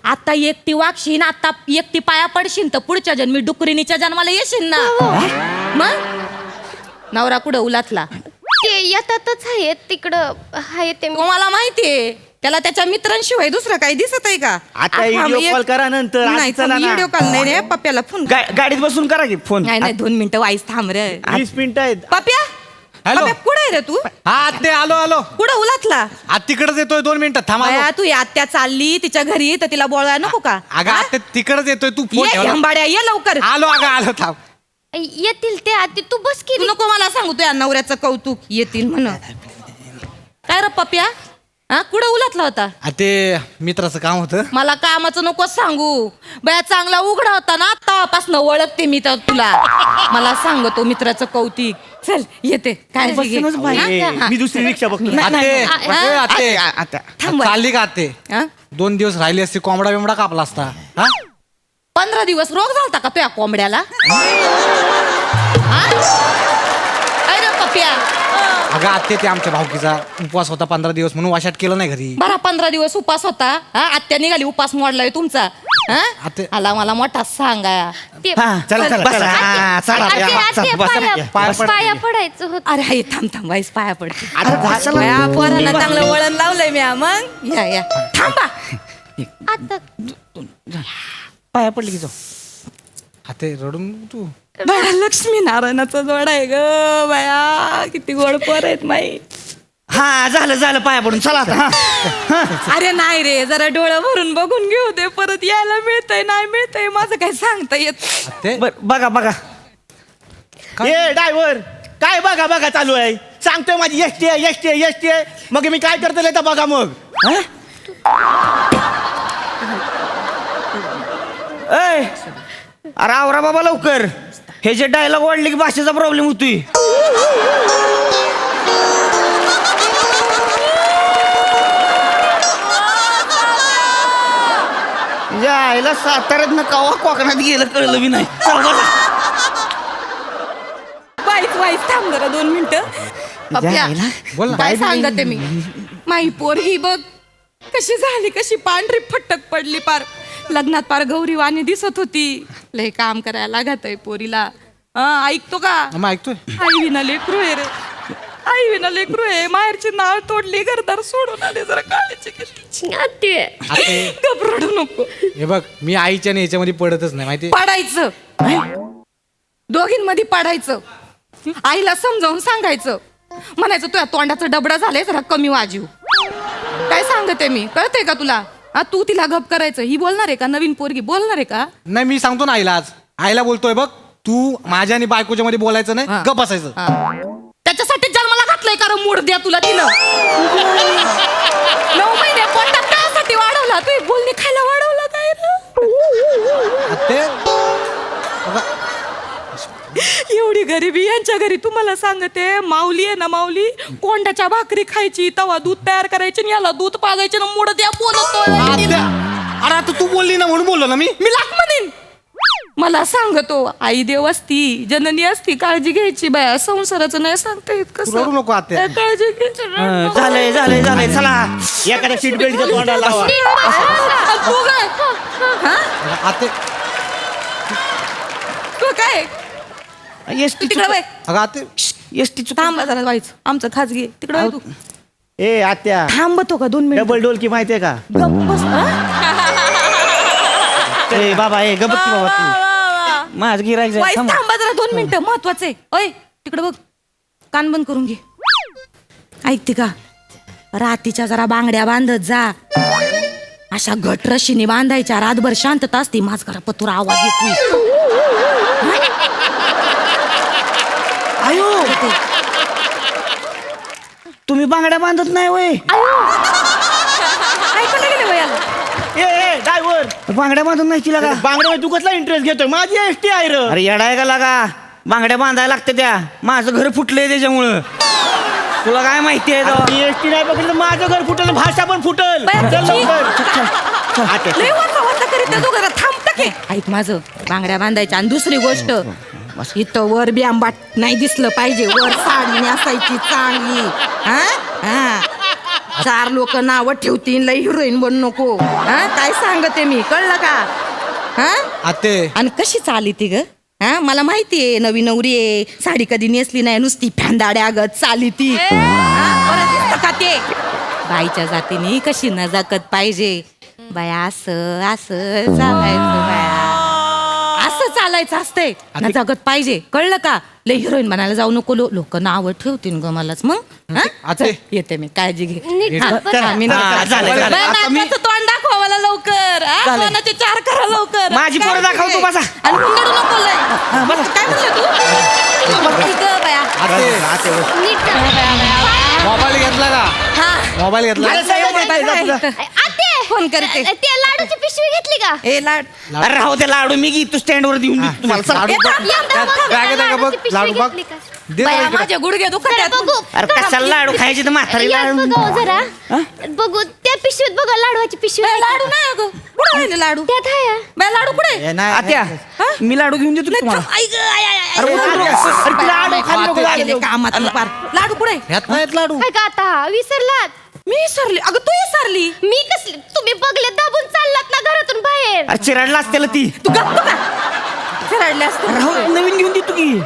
S9: आता एकटी वागशील आता एकटी पाया पडशील तर पुढच्या जन्मी डुकरिणीच्या जन्माला येशील ना मग नवरा कुठं उलातला
S5: ते येतातच आहेत तिकडं आहे ते
S9: तुम्हाला माहितीये त्याला त्याच्या मित्रांशिवाय दुसरं काही दिसत आहे का
S10: आता व्हिडिओ कॉल करा नंतर आज
S9: नाही
S10: चला ना.
S9: व्हिडिओ कॉल नाही रे पप्प्याला फोन
S10: गाडीत बसून करा की फोन
S9: नाही 2 मिनिटं वाईस थांब रे
S10: 20 मिनिटं आहेत
S9: पप्प्या
S11: हॅलो.
S9: पप्प्या, कुठं आहे रे तू
S11: हा ते आलो
S9: कुठं उलातला
S11: आज तिकडच येतोय 2 मिनिटं थांबा
S9: बाया, तू या आत्या चालली तिच्या घरी तर तिला बोलायला नको का
S11: अगं
S9: हा?
S11: आता तिकडच येतोय तू फोन
S9: ये
S11: ठेवला.
S9: हंबाड्या ये लवकर
S11: आलो आलो थांब
S5: येतील ते आधी तू बस की
S9: तू नको मला सांगू तुझ्या नवऱ्याचं कौतुक येतील म्हण काय रे पप्प्या हा कुठं उलातला होता
S11: आ, ते मित्राचं काम होतं
S9: मला कामाचं नको सांगू बया चांगला उघडा होता ना आतापासून ओळखते मी तर तुला मला सांगतो मित्राचं कौतिक चल येते काय
S10: बसूनच बाई. मी दुसरी रिक्षा बघतो
S11: आते आते
S10: आता
S9: थांब बाई.
S11: चालली का आते 2 दिवस राहिली असती कोंबडा बिमडा कापला असता हा
S9: 15 दिवस रोग झालता का तुझ्या कोंबड्याला अरे पप्प्या
S11: अगं आते ते आमच्या भाऊकीचा उपवास होता 15 दिवस म्हणून वाशात केलं नाही घरी
S9: बरा 15 दिवस उपास होता हा आत्या निघाली उपास मोडलाय तुमचा हा
S11: आते-
S9: आला मला मोठा सांगाया
S5: ते
S10: हा चला चला
S5: बसा.
S10: चला हा, चला
S5: आते,
S10: या,
S5: आते,
S10: चला, बसा.
S5: पाया पडायचं होत
S9: अरे हाय थांब वाईस पाया पडते
S10: आता चला.
S9: बया, पोरांना चांगलं वळण लावलंय मी मग या थांबा
S5: आता
S10: पाया पडली की जाऊ
S11: आते रडून तू
S9: बया लक्ष्मी नारायणाचा जोड आहे ग बया किती गोड पोर आहेत माई
S10: हा झालं पाया पडून चला आता हा.
S9: अरे नाही रे जरा डोळं भरून बघून घेऊ दे परत यायला मिळतंय नाही मिळतंय माझं काही सांगता येत
S11: आते
S10: बघा ए ड्रायव्हर काय बघा चालू आहे सांगतोय माझी एसटी आहे मग मी काय करतो तर बघा मग हा? ए अरे आवरा बाबा लवकर हे जे डायलॉग वाढले की भाषेचा प्रॉब्लेम होतोय जायला साताऱ्यात कवा कोकणात गेलं कळलं बी नाही चल बघा
S9: वाईस थांब जरा 2 मिनिटं पप्प्या
S10: जायला.
S11: बोल ना.
S9: काय सांगते मी माई पोर ही बघ कशी झाली, कशी पांढरी फटक पडली पार. लग्नात पार गौरीवाणी दिसत होती. लय काम करायला लागत पोरीला. ऐकतो का?
S11: मग ऐकतोय.
S9: आई विना लेकरू आहे रे. आई विना लेकरू आहे. माहेरची नाळ तोडली, घरदार सोडून आले. जरा काळजी घे.
S11: आते
S9: घबरडू नको.
S11: हे बघ, मी आईच्या आणि याच्यामध्ये पडतच नाही माहिती.
S9: पाडायचं, दोघींमध्ये पाडायचं. आईला समजावून सांगायचं. म्हणायचं तुझ्या तोंडाचं डबडा झालंय, जरा कमी वाजीव. काय सांगते मी, कळतंय का तुला? तू तिला गप करायचं. ही बोलणार आहे का? नवीन पोरगी बोलणार आहे का?
S11: नाही, मी सांगतो ना आईला. आज आईला बोलतोय बघ, तू माझ्या आणि बायकोच्या मध्ये बोलायचं नाही,
S9: हा.
S11: गप असायचं.
S9: त्याच्यासाठी जन्माला घातलंय कारण मूड द्या तुला तिनं. 9 महिने पोटात त्यासाठी वाढवला. तू बोलणी खायला वाढवला काय रे?
S11: आते
S9: एवढी गरिबी यांच्या घरी. तुम्हाला सांगते, माऊली आहे ना, माऊली कोंड्याच्या भाकरी खायची, तवा दूध तयार करायची आणि याला दूध पाजायचे ना मूड द्या बोलतोय.
S11: आत्या, अरे आता तू बोलली ना म्हणून बोललो ना मी.
S9: मी लाख म्हणेन. मला सांगतो, आई देव असती, जननी असती, काळजी घ्यायची. बाया संसाराचं नाही सांगता येत
S11: तू रडू नको आत्या.
S9: काळजी घे.
S10: झालंय झालंय झालंय. चला एखाद्या सीट बेल्टच्या तोंडाला लावा.
S9: तू काय?
S11: आते
S9: तू काय?
S10: एसटी
S9: तिकडे बाय.
S11: अगं आते,
S10: एसटी
S9: थांब जरा व्हायचं. आमचं खाजगी आहे. तिकडे बाय तू.
S10: ए आत्या,
S9: थांबतो का 2 मिनिट?
S10: डबल डोलकी माहितीये का?
S9: गप्प बस.
S10: ए बाबा, ए गबत की बाबा तू. माझ गिरायचं
S9: वाईस थांबा जरा 2 मिनिटं, महत्वाचं आहे. ओय तिकडे बघ, कान बंद करून घे. ऐकते का? रातीच्या जरा बांगड्या बांधत जा. अशा घट रशीने बांधायच्या. रातभर शांतता असते. माझ घरा पतुरा आवाज येतोय.
S10: आयो, तुम्ही बांगड्या बांधत नाही वय?
S9: ऐकायला गेले वयाला.
S10: ए ड्रायव्हर, बांगड्या बांधून नाही तिला का? बांगड्या तू कसला इंटरेस्ट घेतोय? माझी एसटी आहे रे. अरे येडाय का लागा? बांगड्या बांधायला लागते त्या. माझं घर फुटलंय त्याच्यामुळं. तुला काय माहिती आहे? एसटी नाही बघितलं माझं घर फुटल, भाषा पण फुटल.
S9: लय वाचा वाचा करीत आहे दोघं. थांबता की? ऐक माझं, बांगड्या बांधायच्या. आणि दुसरी गोष्ट, इथं वर बी आंबाट नाही दिसलं पाहिजे. वर साडी नेसायची चांगली. हा 4 लोक नावं ठेवतील. लई हिरोईन बनू नको. काय सांगते मी, कळलं का?
S11: आते
S9: आणि कशी चाली ती ग? मला माहितीये, नवी नवरी आहे, साडी कधी नेसली नाही, नुसती फॅंदाड्या गत चाली ती. बरं दिसतं का ते? बाईच्या जातीने कशी नजाकत पाहिजे. बाया असं असं चालायचं. बाया असं चालायचं असतंय. नजाकत पाहिजे, कळलं का? लय हिरोईन बनायला जाऊ नको. लोक नावं ठेवतील ग मलाच. मग
S11: आते
S9: येते मी, काळजी घे.
S5: नीट
S9: हा,
S5: बरं.
S9: हा, मी
S10: हा,
S9: निघते.
S10: झालं, झालं.
S9: बाई,
S11: आता मी-
S9: नाकाचं तोंड दाखवा मला लवकर. कोणाचे 4 करा लवकर.
S10: माझी पोरं दाखव तू, बसा.
S9: आणि हुंदडू नको लय. काय म्हणलं तू? ऐक गं बाया.
S11: आते
S5: नीट जा.
S11: मोबाईल घेतला का?
S9: हा.
S11: मोबाईल घेतला.
S5: आते,
S9: फोन करते.
S5: ते लाडूची पिशवी घेतली का?
S9: ए लाड.
S10: अरे राहू दे लाडू, मी तू स्टँडवर देऊन देतो तुम्हाला. चला.
S11: लाडू बघ.
S5: यंदा बघ,
S11: बॅगेत आहे का बघ?
S5: लाडूची पिशवी
S11: लाडू बघ.
S5: घेतली का?
S11: दे
S9: बाया,
S11: जरा इकडे.
S9: माझे गुडघे दुखत
S5: जरा
S9: आहेत.
S5: बघू.
S10: अरे कशाला लाडू खायची तर म्हातारी
S5: यात
S10: लाडू.
S5: बघा हो जरा. बघू त्या पिशवीत बघा, लाडवाची पिशवी आहे का?
S9: लाडू नाही अगं. कुठं राहिले लाडू?
S5: त्यात आहे.
S9: बाया लाडू कुठे?
S11: ए, नाही,
S10: आत्या, मी लाडू घेऊन देतो तुम्हाला. अरे लाडू खाली नको लाडू.
S9: कामात पार. लाडू कुठे?
S11: ह्यात नाहीत लाडू.
S5: काय का आता विसरलात?
S9: मी विसरली. अगं तू विसरली.
S5: मी कसली? तुम्ही बघले दाबून चाललात ना घरातून बाहेर.
S10: अरे चिरडला असतेला ती.
S9: तू गप्प का? रडले असते.
S10: राहू दे, नवीन घेऊन देतो की.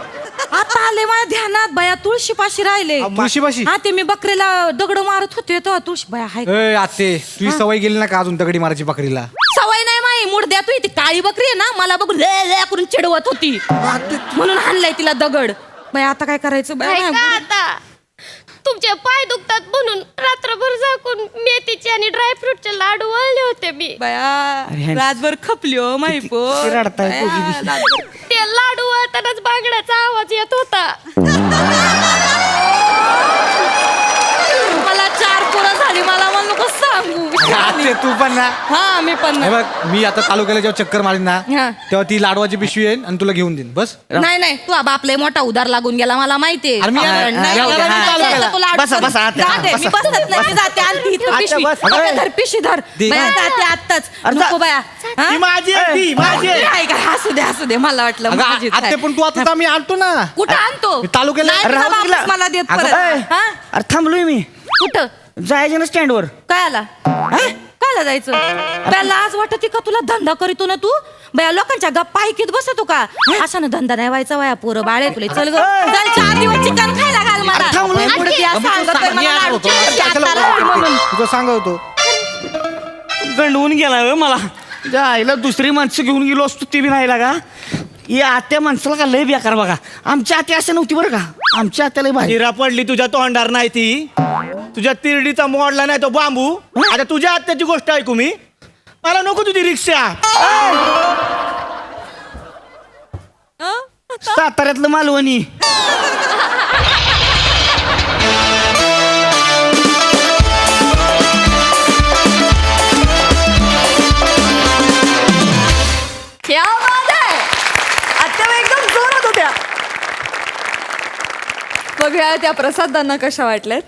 S9: आता आले माझ्या ध्यानात. बाया तुळशीपाशी राहिले.
S11: तुळशीपाशी?
S9: हा, ते मी बकरीला दगड मारत होते तेव्हा तुळशी. बाया हाय.
S11: ए आते, तुझी सवय गेली ना का अजून दगडी मारायची बकरीला?
S9: सवय नाही माई. मुडद्या तू ती काळी बकरी आहे ना, मला बघून ले ले करून चिडवत होती. म्हणून हाणलाय तिला दगड. बाया आता काय करायचं?
S5: काय
S9: बाया
S5: का आता? तुमचे पाय दुखतात म्हणून रात्रभर झाकून मेथीचे आणि ड्रायफ्रूटचे लाडू वळले होते मी.
S9: बाया रातभर खपली हो माही पोर.
S10: चिराडताय
S9: बाया,
S5: ते लाडू वळतानाच बांगड्याचा आवाज येत होता.
S9: मला 4 पोरं झाली. मला नको सांगू.
S11: आते तू पण ना.
S9: हा मी पण
S11: हे बघ, मी आता तालुक्याला जेव्हा चक्कर मारीन ना,
S9: हा.
S11: तेव्हा ती लाडवाची पिशवी येईन आणि तुला घेऊन देईन. बस.
S9: नाही तू बापले मोठा उदार लागून गेला मला माहितीये.
S11: अरे मी येणार.
S9: नाही,
S11: जाऊ दे,
S9: नाही,
S11: हा,
S9: नाही,
S11: चालू
S9: नाही,
S11: केला.
S9: तू लाडू
S10: बसा,
S9: कर.
S10: बसा, आत्या,
S9: जाते, मी
S10: बसा.
S9: बसत नाही. मी जाते. आणते इथं
S10: आत्या,
S9: पिशवी.
S10: बस.
S9: अगं, धर पिशवी धर.
S11: दे.
S9: बाया, जाते आत्ताच.
S10: अरे,
S9: नको बाया. हा?
S10: ती माझी आहे, ती माझी आहे.
S9: काय काय, असू दे मला वाटलं
S11: अगं
S9: माझीच
S11: आते,
S9: आहे.
S11: पण तू आता मी आणतो ना.
S9: कुठं आणतो?
S11: मी तालुक्याला-
S9: नाही, तुझा
S10: राहू दे
S9: बापच
S10: तिला.
S9: मला देत
S10: अगं,
S9: परत.
S10: ए,
S9: हा?
S10: अरे थांबलोय मी.
S9: कुठं?
S10: जायचं ना स्टँडवर.
S9: काय आला कायला जायचं बया लाज वाटते का तुला धंदा करीतो ना तू बया लोकांच्या गप्पा ऐकीत बसतो का अशानं धंदा नाही व्हायचा वया पोरं बाळे तुला चल ग चल 4 दिवस चिकन खायला घाल मला
S10: थांब ना,
S9: पुढे द्या, सांगत तर मला लाडूची आत्ता राहते म्हणून.
S11: तुझं सांगा होतो
S10: गंडवून गेला होय मला. त्या आईला दुसरी माणसं घेऊन गेलो असतो ती बी नाही लागा. या आत्या माणसाला का लय बेकार बघा. आमची आत्या असं नव्हती बरं का. आमची आत्या लय भारी.
S11: हिरा पडली तुझ्या तोंडार नाही ती तुझ्या तिरडीचा मोडला नाही तो बांबू. आता तुझ्या आत्याची गोष्ट ऐकू मी. मला नको तुझी रिक्षा.
S10: साताऱ्यातलं मालवणी.
S1: क्या बात आहे. आत्या एकदम जोरात होत्या. बघूया त्या प्रसादांना कशा वाटल्यात.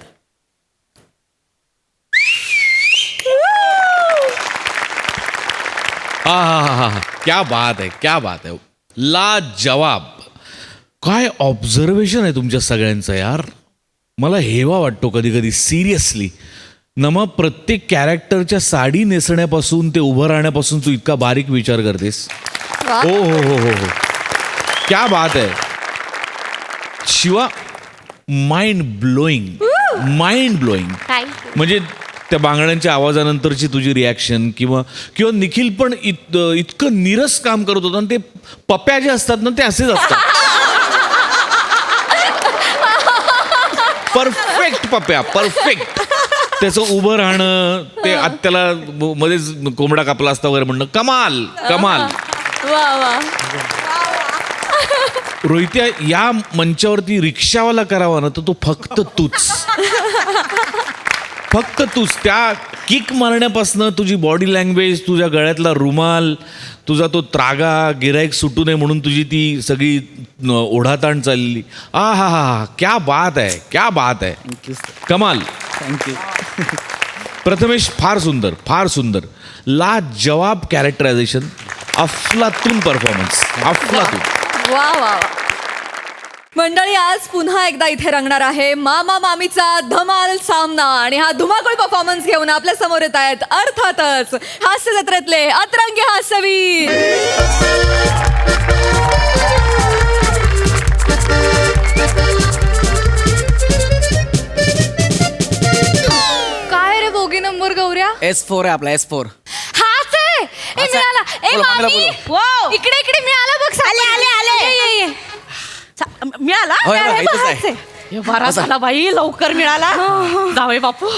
S7: हा क्या बात आहे, क्या बात आहे. लाजवाब. काय ऑब्झर्वेशन आहे तुमच्या सगळ्यांचं यार. मला हेवा वाटतो कधी कधी सिरियसली. नमा प्रत्येक कॅरेक्टरच्या साडी नेसण्यापासून ते उभं राहण्यापासून तू इतका बारीक विचार करतेस.
S1: वा.
S7: हो हो हो हो हो क्या बात आहे. Shiva mind blowing. Mind blowing.
S5: काय
S7: म्हणजे त्या बांगड्यांच्या आवाजानंतरची तुझी रिॲक्शन किंवा निखिल पण इतकं नीरस काम करत होतं. आणि ते पप्प्या जे असतात ना ते असेच असतात. परफेक्ट पप्प्या, परफेक्ट. त्याचं उभं राहणं, ते आत्याला मध्येच कोंबडा कापला असता वगैरे म्हणणं, कमाल कमाल.
S1: वा वा.
S7: रोहित्या, या मंचावरती रिक्षावाला करावा ना तर तो फक्त तूच. फक्त तूच. त्या किक मारण्यापासनं तुझी बॉडी लँग्वेज, तुझ्या गळ्यातला रुमाल, तुझा तो त्रागा, गिराईक सुटू नये म्हणून तुझी ती सगळी ओढाताण चालली. हा क्या बात आहे, क्या बात आहे. कमाल.
S10: थँक्यू.
S7: प्रथमेश, फार सुंदर, फार सुंदर. लाजवाब कॅरेक्टरायझेशन. अफलातून परफॉर्मन्स, अफलातून.
S1: वा वा वा. मंडळी, आज पुन्हा एकदा इथे रंगणार आहे मामा मामीचा धमाल सामना. आणि हा धुमाकूळ परफॉर्मन्स घेऊन आपल्या समोर येत आहेत अर्थातच हास्य जत्रेतले अतरंगी हास्यवीर.
S4: काय रे बोगी नंबर गौऱ्या.
S11: S4 आहे आपला S4.
S4: हाच आहे. ए मिळाला. ए
S11: बोला, मामीला
S4: मामी
S11: बोलवा.
S4: इकडे इकडे मिळाला बघ.
S9: आले.
S4: ये.
S9: मिळाला
S11: होय, होय, इथंच आहे.
S9: हाच आहे. हे बरा झाला बाई लवकर मिळाला. जावे बापू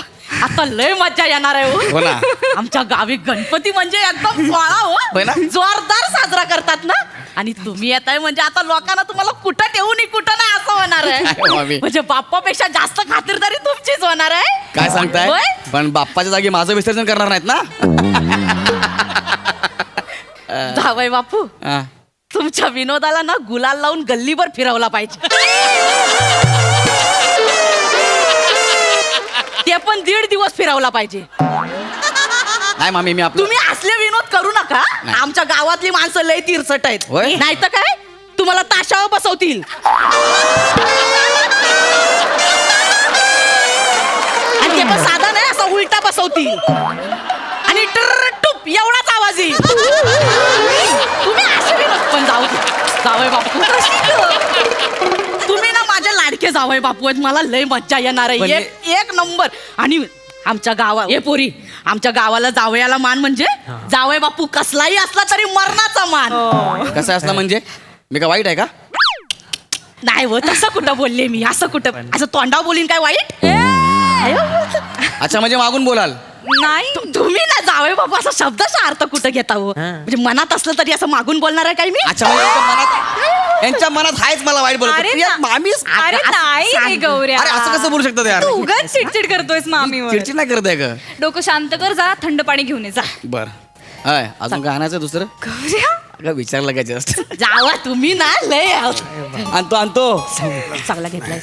S9: आता लय मजा येणार आहे
S11: हो ना.
S9: आमच्या गावी गणपती म्हणजे एकदम सोळा
S11: होय ना?
S9: हो जोरदार साजरा करतात ना. आणि तुम्ही येताय म्हणजे आता लोकांना तुम्हाला कुठं ठेवू नाही कुठं नाही असं होणार आहे.
S11: मामी.
S9: म्हणजे बाप्पापेक्षा जास्त खातिरदारी तुमचीच होणार आहे.
S11: काय सांगताय
S9: होय?
S11: पण बाप्पाच्या जागी माझं विसर्जन करणार नाहीत ना.
S9: जावई बापू
S11: हा.
S9: तुमच्या विनोदाला ना गुलाल लावून गल्लीभर फिरवला पाहिजे. ते पण 1.5 दिवस फिरवला पाहिजे.
S11: नाही मामी, मी आपलं
S9: तुम्ही असले विनोद करू नका.
S11: नाही.
S9: आमच्या गावातली माणसं लय तिरसट आहेत.
S11: होय?
S9: नाही तर काय तुम्हाला ताशावर बसवतील. आणि ते पण साधा नाही, असा उलटा बसवतील. आणि टुप एवढाच आवाज येईल. तुम्ही असे विनोद पण जावई बापू तुम्ही ना माझे लाडके जावई बापू आहेत. मला लय मज्जा येणार
S11: पण
S9: आहे. एक नंबर. आणि आमच्या गावात हे पोरी आमच्या गावाला जावयाला मान म्हणजे जावई बापू कसलाही असला तरी मरणाचा मान.
S11: कसं असलं म्हणजे मी का वाईट आहे का.
S9: नाही हो तसं कुठं बोलले मी. असं कुठं असं तोंडावर बोलीन काय वाईट.
S11: अच्छा म्हणजे मागून बोलाल.
S9: नाही तुम्ही ना जावई बापू असा शब्दाचा अर्थ कुठं घेता हो. म्हणजे मनात असलं तरी असं मागून बोलणार आहे काय मी.
S11: अच्छा म्हणजे यांच्या मनात हायच मला वाईट बोलत.
S9: अरे
S11: प्रिया,
S9: ना.
S11: मामी
S9: अरे नाही रे गौऱ्या.
S11: अरे असं कसं बोलू शकतात यार.
S8: उगाच चिडचिड करतोयस मामीवर.
S11: चिडचिड नाही करत आहे का.
S8: डोकं शांत कर, जरा थंड पाणी घेऊन ये जा.
S11: बर हाय अजून काय आणायचं दुसरं. अगं विचारलं काय जास्त.
S9: जावा तुम्ही ना लय
S11: आणतो
S9: चांगला घेतलाय.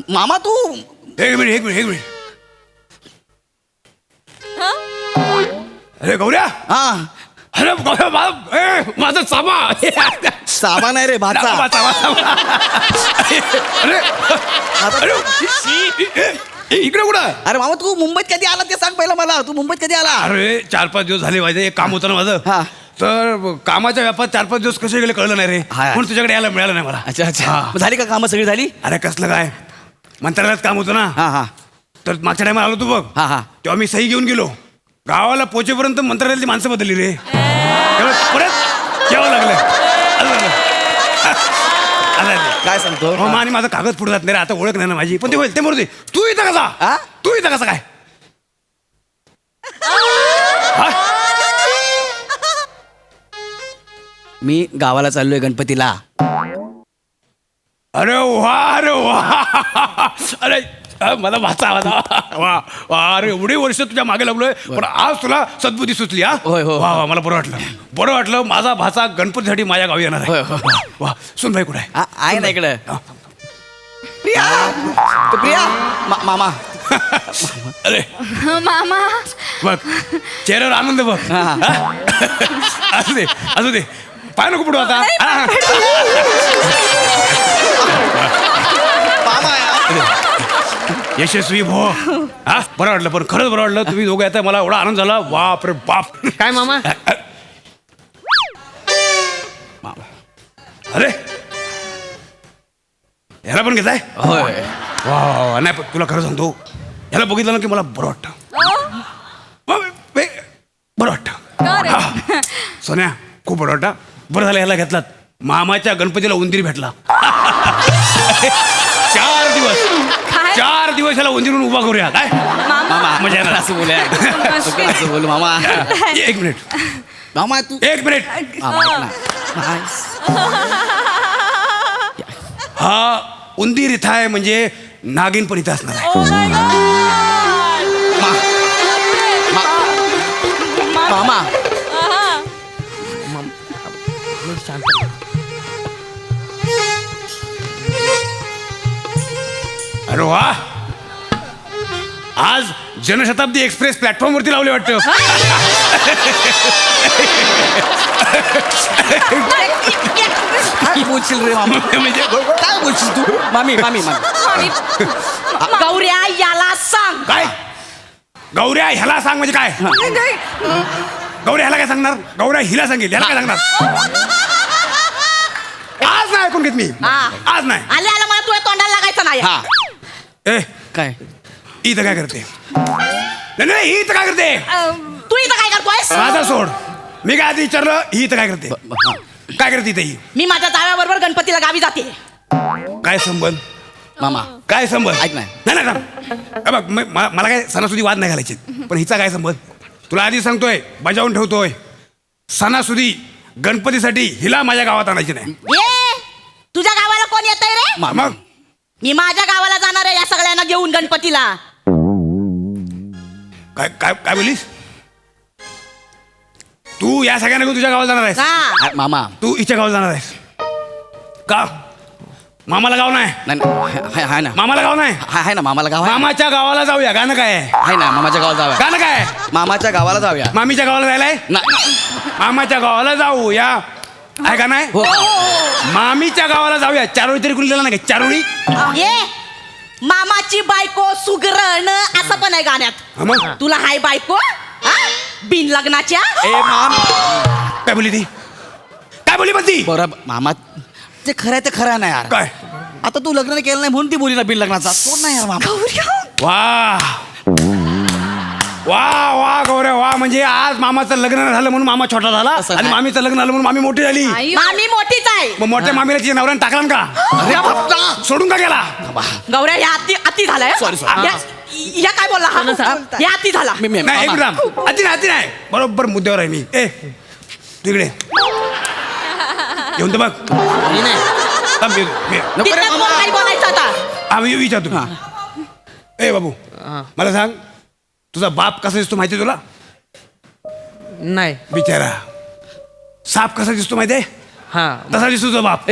S11: मामा तू
S12: एक मिनिट अरे गौऱ्या,
S11: हा
S12: अरे माझा सामा
S11: सामा नाही रे भाचा
S12: अरे इकडे कुठं?
S11: अरे मामा तू मुंबईत कधी आला ते सांग पहिला मला. तू मुंबईत कधी आला?
S12: अरे 4-5 दिवस झाले माझं एक काम होतं ना माझं.
S11: हा.
S12: तर कामाच्या व्यापात 4-5 दिवस कसे गेले कळलं नाही रे.
S11: हा.
S12: म्हणून तुझ्याकडे यायला मिळालं नाही मला.
S11: अच्छा अच्छा.
S12: हा.
S11: मग झाली का कामं सगळी झाली?
S12: अरे कसलं काय मंत्रालयात काम होतं ना.
S11: हा हा
S12: तर मागच्या टायमा आलो तू बघ.
S11: हा हा.
S12: तेव्हा मी सही घेऊन गेलो. गावाला पोहोचेपर्यंत मंत्रालयातली माणसं बदलली रे. तेव्हा परत यावं लागलं. असं झालं.
S11: काय सांगतो?
S12: हो आणि माझा कागद पुढे जात नाही रे. आता ओळख नाही ना माझी. पण ते होईल ते मरू दे. तू इथं कसा?
S11: हा?
S12: तू इथं कसा काय?
S11: मी गावाला चाललोय गणपतीला.
S12: अरे वा अरे मला वाचा वा वा अरे एवढी वर्ष तुझ्या मागे लागलोय पण आज तुला सद्बुद्धी सुचली. हा
S11: होय, होय.
S12: वा वा मला बरं वाटलं माझा भाचा गणपतीसाठी माझ्या गावी येणार
S11: होय,
S12: आहे.
S11: होय.
S12: वा, वा सुनबाई कुठे आहे?
S11: आहे ना इकडे.
S12: हा.
S11: प्रिया तो प्रिया मामा.
S12: अरे
S4: मामा
S12: बघ चेहऱ्यावर आनंद बघ.
S11: हा, हा.
S12: हा? असू दे पाय नको पुढू आता. हा. यशस्वी भो. हा बरं वाटलं पण खरंच बरं वाटलं तुम्ही दोघं येताय. मला एवढा आनंद झाला. बाप रे बाप.
S10: काय मामा?
S12: अरे याला पण घेताय?
S11: होय.
S12: वा वा, वा. नाही पण तुला खरं सांगतो याला बघितलं ना की मला बरं वाटतं. बरं वाटतं. हा. सोन्या खूप बरं वाटतं. बरं झालं याला घेतलात. मामाच्या गणपतीला उंदीर भेटला. 4 दिवस याला उंदीरून उभा करूया काय.
S11: मामा
S12: मजा येणार.
S11: असं बोलूया. असं बोलू मामा.
S12: एक मिनिट
S11: मामा तू
S12: 1 मिनिट.
S11: मामा
S12: हा उंदीर इथं आहे म्हणजे नागिन पण इथं असणार आहे.
S11: मामा
S12: अरे वा आज जनशताब्दी एक्सप्रेस प्लॅटफॉर्म वरती लावले वाटतं.
S11: काय बोलशील रे मामा?
S12: म्हणजे
S11: काय बोलशील तू? मामी मामी मामी
S3: गौऱ्या याला सांग.
S12: काय गौऱ्या ह्याला सांग म्हणजे काय? गौऱ्या ह्याला काय सांगणार? गौऱ्या हिला सांगेल. ह्याला काय सांगणार? आज नाही ऐकून घेत मी. आज नाही.
S3: आले आला मला तुझ्या तोंडाला लागायचं नाही.
S11: हा
S12: ए
S11: काय
S12: इथं काय करते? नाही ही इथं काय करते?
S3: तू इथं काय करतोय?
S12: माझा सोड. मी काय आधी विचारलं ही इथं काय करते? काय करते इथं ही?
S3: मी माझ्या जाव्याबरोबर गणपतीला गावी जाते.
S12: काय संबंध?
S11: मामा
S12: काय संबंध?
S11: ऐक ना.
S12: नाही हे बघ मला काय सणासुदी वाद नाही घालायचे पण हिचा काय संबंध? तुला आधी सांगतोय बजावून ठेवतोय सणासुदी गणपतीसाठी हिला माझ्या गावात आणायची नाही.
S3: ये तुझ्या गावाला कोण येतंय रे?
S12: मग
S3: मी माझ्या गावाला जाणार आहे या सगळ्यांना घेऊन गणपतीला.
S12: काय काय काय बोलीस? तू या सगळ्यांना घेऊन तुझ्या गावाला जाणार आहेस?
S3: हा.
S11: मामा
S12: तू हिच्या गावाला जाणार आहेस का? मामाला गाव नाही?
S11: नाही हाय ना.
S12: मामाला गाव नाही?
S11: हाय ना मामाला गाव आहे.
S12: मामाच्या गावाला जाऊया. गाणं काय आहे?
S11: हाय ना मामाच्या गावाला जाऊया.
S12: गाणं काय आहे?
S11: मामाच्या गावाला जाऊया.
S12: मामीच्या गावाला जायलाय?
S11: नाही
S12: मामाच्या गावाला जाऊया. आहे का नाही?
S11: हो
S12: मामीच्या गावाला जाऊया. चारोळी तरी कुणी गेला नाही का? चारोळी
S3: ये मामाची बायको सुगरण असं पण आहे गाण्यात.
S12: मग
S3: तुला हाय बायको हा? बिन लग्नाच्या.
S11: ए माम
S12: काय बोलली ती? काय बोलली पण ती?
S11: बरं मामा ते खरं आहे ते खरं नाही यार.
S12: काय?
S11: आता तू लग्न केलं नाही म्हणून ती बोली ना बिन लग्नाचा. कोण नाही यार मामा.
S12: वा वा वा गौऱ्या वा. म्हणजे आज मामाचं लग्न नाही झालं म्हणून मामा छोटा झाला
S11: असं
S12: आणि
S11: काय?
S12: मामीचं लग्न झालं म्हणून मामी मोठी झाली.
S3: मामी मोठीच आहे.
S12: मग मोठ्या मामीला तिच्या नवऱ्याने टाकला का? सोडून का गेला?
S3: गौऱ्या ह्या अति झालाय.
S11: Sorry.
S3: या काय बोलला हा? या अति झाला.
S12: नाही एकदम अति नाही बरोबर मुद्द्यावर आहे मी. ए तिकडे येऊन तर बघ. थांब, ये.
S3: तिथं कोण काही बोलायचं आता.
S12: आम्ही विचारतो. ए बाबू मला सांग तुझा बाप कसा दिसतो माहिती तुला?
S10: नाही
S12: बिचारा साप कसा दिसतो माहितीये?
S10: हा
S12: तसा दिसतो तुझा बाप.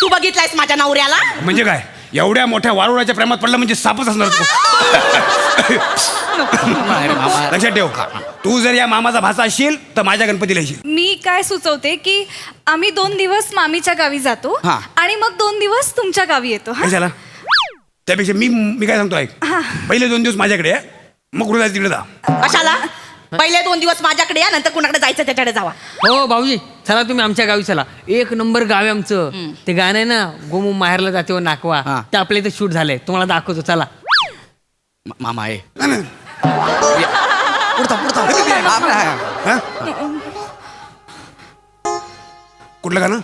S3: तू बघितलायस माझ्या नवऱ्याला?
S12: म्हणजे काय एवढ्या मोठ्या वारुळाच्या प्रेमात पडला म्हणजे सापच असणार तो. लक्षात ठेव, तू जर या मामाचा भाचा असशील तर माझ्या गणपतीला येशील.
S9: मी काय सुचवते की आम्ही 2 दिवस मामीच्या गावी जातो
S12: हा.
S9: आणि मग 2 दिवस तुमच्या गावी येतो. हा?
S12: कशाला? त्यापेक्षा मी काय सांगतो ऐक, पहिले 2 दिवस माझ्याकडे ये, मग कुठे जायचं तिकडे जा.
S3: कशाला? पहिले 2 दिवस माझ्याकडे या, नंतर कुणाकडे जायचं त्याच्याकडे जावा.
S10: हो भाऊजी, चला तुम्ही आमच्या गावी चला. 1 नंबर गाव आहे आमचं. ते गाणं आहे ना, गोमू माहेरला जाते व नाकवा, ते आपल्या इथे शूट झालंय. तुम्हाला दाखवतो, चला.
S11: मामा आहे
S12: नाही, नाही. हा? कुठलं गाणं?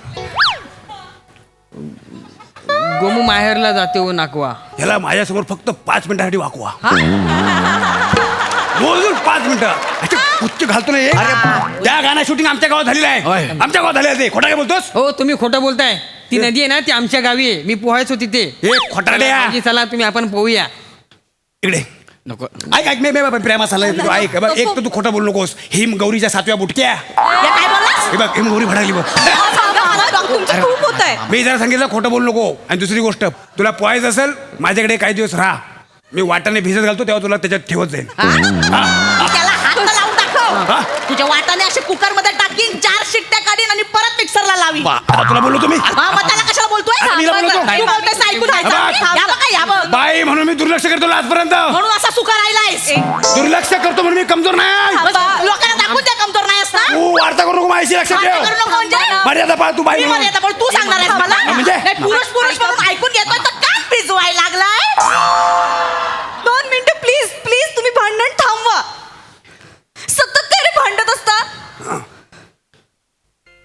S10: गोमू माहेरला जाते व नाकवा.
S12: याला माझ्यासमोर फक्त 5 मिनिटासाठी वाकवा. मोजून 5 मिनिटं असे उच्च घालतो ना हे. त्या गाणं शूटिंग आमच्या गावात झालेलं आहे. आमच्या गावात झालेलं आहे. खोटा काय बोलतोस?
S10: हो, तुम्ही खोटं बोलताय. ती नदी आहे ना, ती आमच्या गावी आहे. मी पोहायचो तिथे.
S12: खोटारड्या.
S10: भाऊजी, चला तुम्ही आपण पोहूया.
S12: इकडे
S11: नको.
S12: ऐक मी प्रेमा सल्ला देतो. ऐक बघ, एक तर तू खोटं बोलू नकोस. हिम गौरीच्या 7व्या बुटक्या.
S3: काय बोललास?
S12: हे बघ, हिम गौरी भडाली बघ.
S3: तुमचं खूप होत आहे.
S12: मी जरा सांगितलं खोटं बोलू नको. आणि दुसरी गोष्ट, तुला पोहायचं असेल माझ्याकडे काही दिवस राहा. मी वाटाने भिजत घालतो तेव्हा तुला त्याच्यात ठेवत जाईल.
S3: त्याला हात लावून दाखव.
S12: हा?
S3: तुझ्या वाटाने असे कुकर मध्ये टाकीन, 4 शिट्ट्या काढीन आणि परत मिक्सरला लावीन.
S12: आता तुला बोललो तुम्ही.
S3: मग त्याला कशाला बोलतोय?
S12: आता मीला बोलतो.
S3: तू बोलतोयस ऐकून राहायचं. या बघा, या बघ.
S12: बाई म्हणून मी दुर्लक्ष करतो आजपर्यंत.
S3: म्हणून असा सुका राहिलायस.
S12: दुर्लक्ष करतो म्हणून मी कमजोर नाही.
S3: लोकांना दाखवून द्या कमजोर नाही असता.
S12: तू वार्ता करू नको माझ्याशी. लक्षात ठेव.
S3: करू नको म्हणजे?
S12: मर्यादा पाळ तू बाई
S3: मी
S12: म्हणून.
S3: मर्यादा पाळ. तू सांगणार आहेस मला?
S12: म्हणजे?
S3: नाही, पुरुष म्हणून ऐकून घेतोय तर काय भिजवायला लागलाय?
S1: 2 मिनिटं प्लीज तुम्ही भांडण थांबवा. सतत काय रे भांडत असता?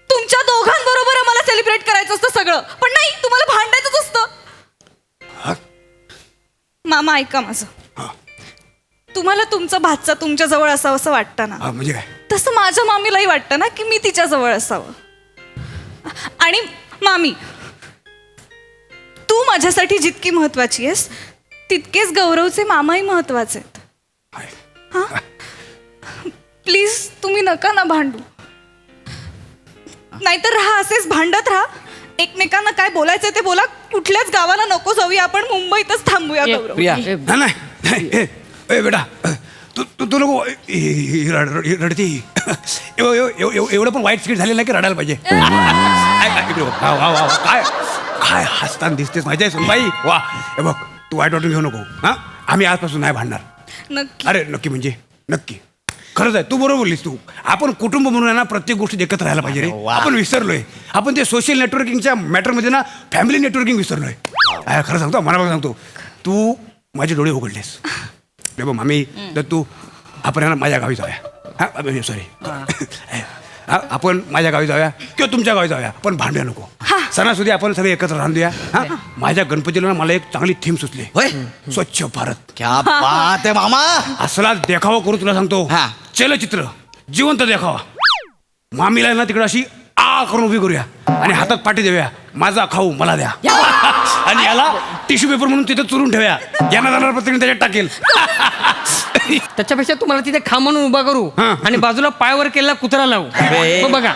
S1: तुमच्या दोघांबरोबर आम्हाला सेलिब्रेट करायचं असतं सगळं, पण नाही, तुम्हाला भांडायचंच असतं. मामा ऐका माझं. तुम्हाला तुमचं भाचा तुमच्या जवळ असावं असं वाटतं ना,
S12: म्हणजे काय?
S1: तसं माझ्या मामीलाही वाटतं ना की मी तिच्या जवळ असावं. आणि मामी, तू माझ्यासाठी जितकी महत्वाची आहेस तितकेच गौरवचे मामाही महत्वाचे आहेत. हा, प्लीज तुम्ही नका ना भांडू. नाहीतर राहा असेच भांडत राहा. एकमेकांना काय बोलायचं ते बोला. कुठल्याच गावाला नको जाऊया, आपण मुंबईतच थांबूया. गौरव,
S11: प्रिया
S12: नाही ए बेटा, तू नको रडती. एवढं पण वाईट स्किट झालेलं नाही की रडायला पाहिजे. काय काय हसताना दिसतेस माझ्या सुनबाई. वा, हे बघ, तू वाईट वाटून घेऊ नको. हा, आम्ही आजपासून नाही भांडणार.
S1: नक्की.
S12: अरे नक्की म्हणजे नक्की. खरंच आहे, तू बरोबर बोललीस. तू आपण कुटुंब म्हणून आहे ना, प्रत्येक गोष्टीत एकत्र राहायला पाहिजे रे. आपण विसरलोय. आपण ते सोशल नेटवर्किंगच्या मॅटरमध्ये ना फॅमिली नेटवर्किंग विसरलोय. खरं सांगतो, मनापासून सांगतो, तू माझे डोळे उघडलेस. बघ मामी, तर तू आपण आहे ना माझ्या गावी जाऊया. हां, सॉरी, आपण माझ्या गावी जाऊया किंवा तुमच्या गावी जाऊया, पण भांडूया नको. सणासुदी आपण सगळे एकत्र राहूया. हा, माझ्या गणपतीला ना मला एक चांगली थीम सुचली. स्वच्छ भारत.
S11: क्या बात आहे मामा.
S12: असला देखावा करू तुला सांगतो. चलचित्र जिवंत देखावा. मामीला ना तिकडे अशी आ करून उभी करूया आणि हातात पाठी देऊया. माझा खाऊ मला द्या. आणि याला टिश्यू पेपर म्हणून तिथे चुरून ठेवूया. यांना जाणार प्रत्येक त्याच्यात टाकेल.
S10: त्याच्यापेक्षा तुम्हाला तिथे खा म्हणून उभा करू आणि बाजूला पायावर केलेला कुत्रा लावू. हो बघा,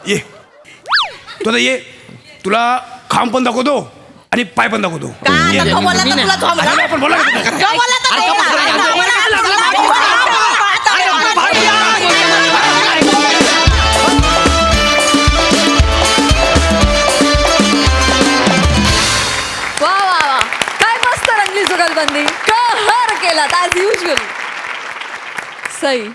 S12: ये तू आता ये. तुला खांब पण दाखवतो आणि पाय पण दाखवतो.
S3: आपण
S12: बोला
S1: वा वा वा, काय मस्त रंगली जुगलबंदी. कहर केला ॲज युजल. सई,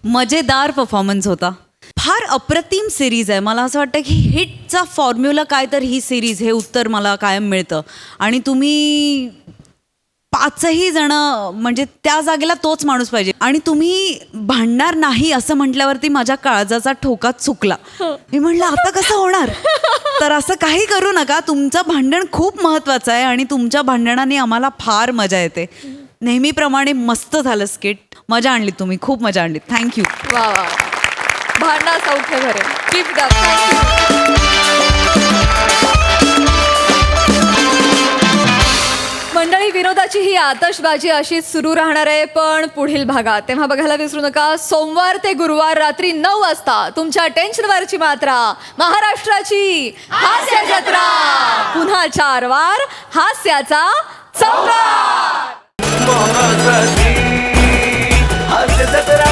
S8: मजेदार परफॉर्मन्स होता. फार अप्रतिम सिरीज आहे. मला असं वाटतं की हिटचा फॉर्म्युला काय, तर ही सिरीज, हे उत्तर मला कायम मिळतं. आणि तुम्ही 5ही जण, म्हणजे त्या जागेला तोच माणूस पाहिजे. आणि तुम्ही भांडणार नाही असं म्हटल्यावरती माझ्या काळजाचा ठोका चुकला. मी म्हणलं आता कसं होणार. तर असं काही करू नका. तुमचं भांडण खूप महत्त्वाचं आहे आणि तुमच्या भांडणाने आम्हाला फार मजा येते. नेहमीप्रमाणे मस्त झालं स्किट. मजा आणली तुम्ही, खूप मजा आणली. थँक्यू.
S1: वा वा, भांडा सौख्य घरे. Keep it up. मंडळी, विनोदाची ही आतषबाजी अशीच सुरू राहणार आहे पण पुढील भागात. तेव्हा बघायला विसरू नका, सोमवार ते गुरुवार रात्री 9 वाजता तुमच्या टेन्शनवरची मात्रा, महाराष्ट्राची हास्य जत्रा. पुन्हा 4 वार हास्याचा सम्राट.
S13: मनोरथी हास्य जत्रा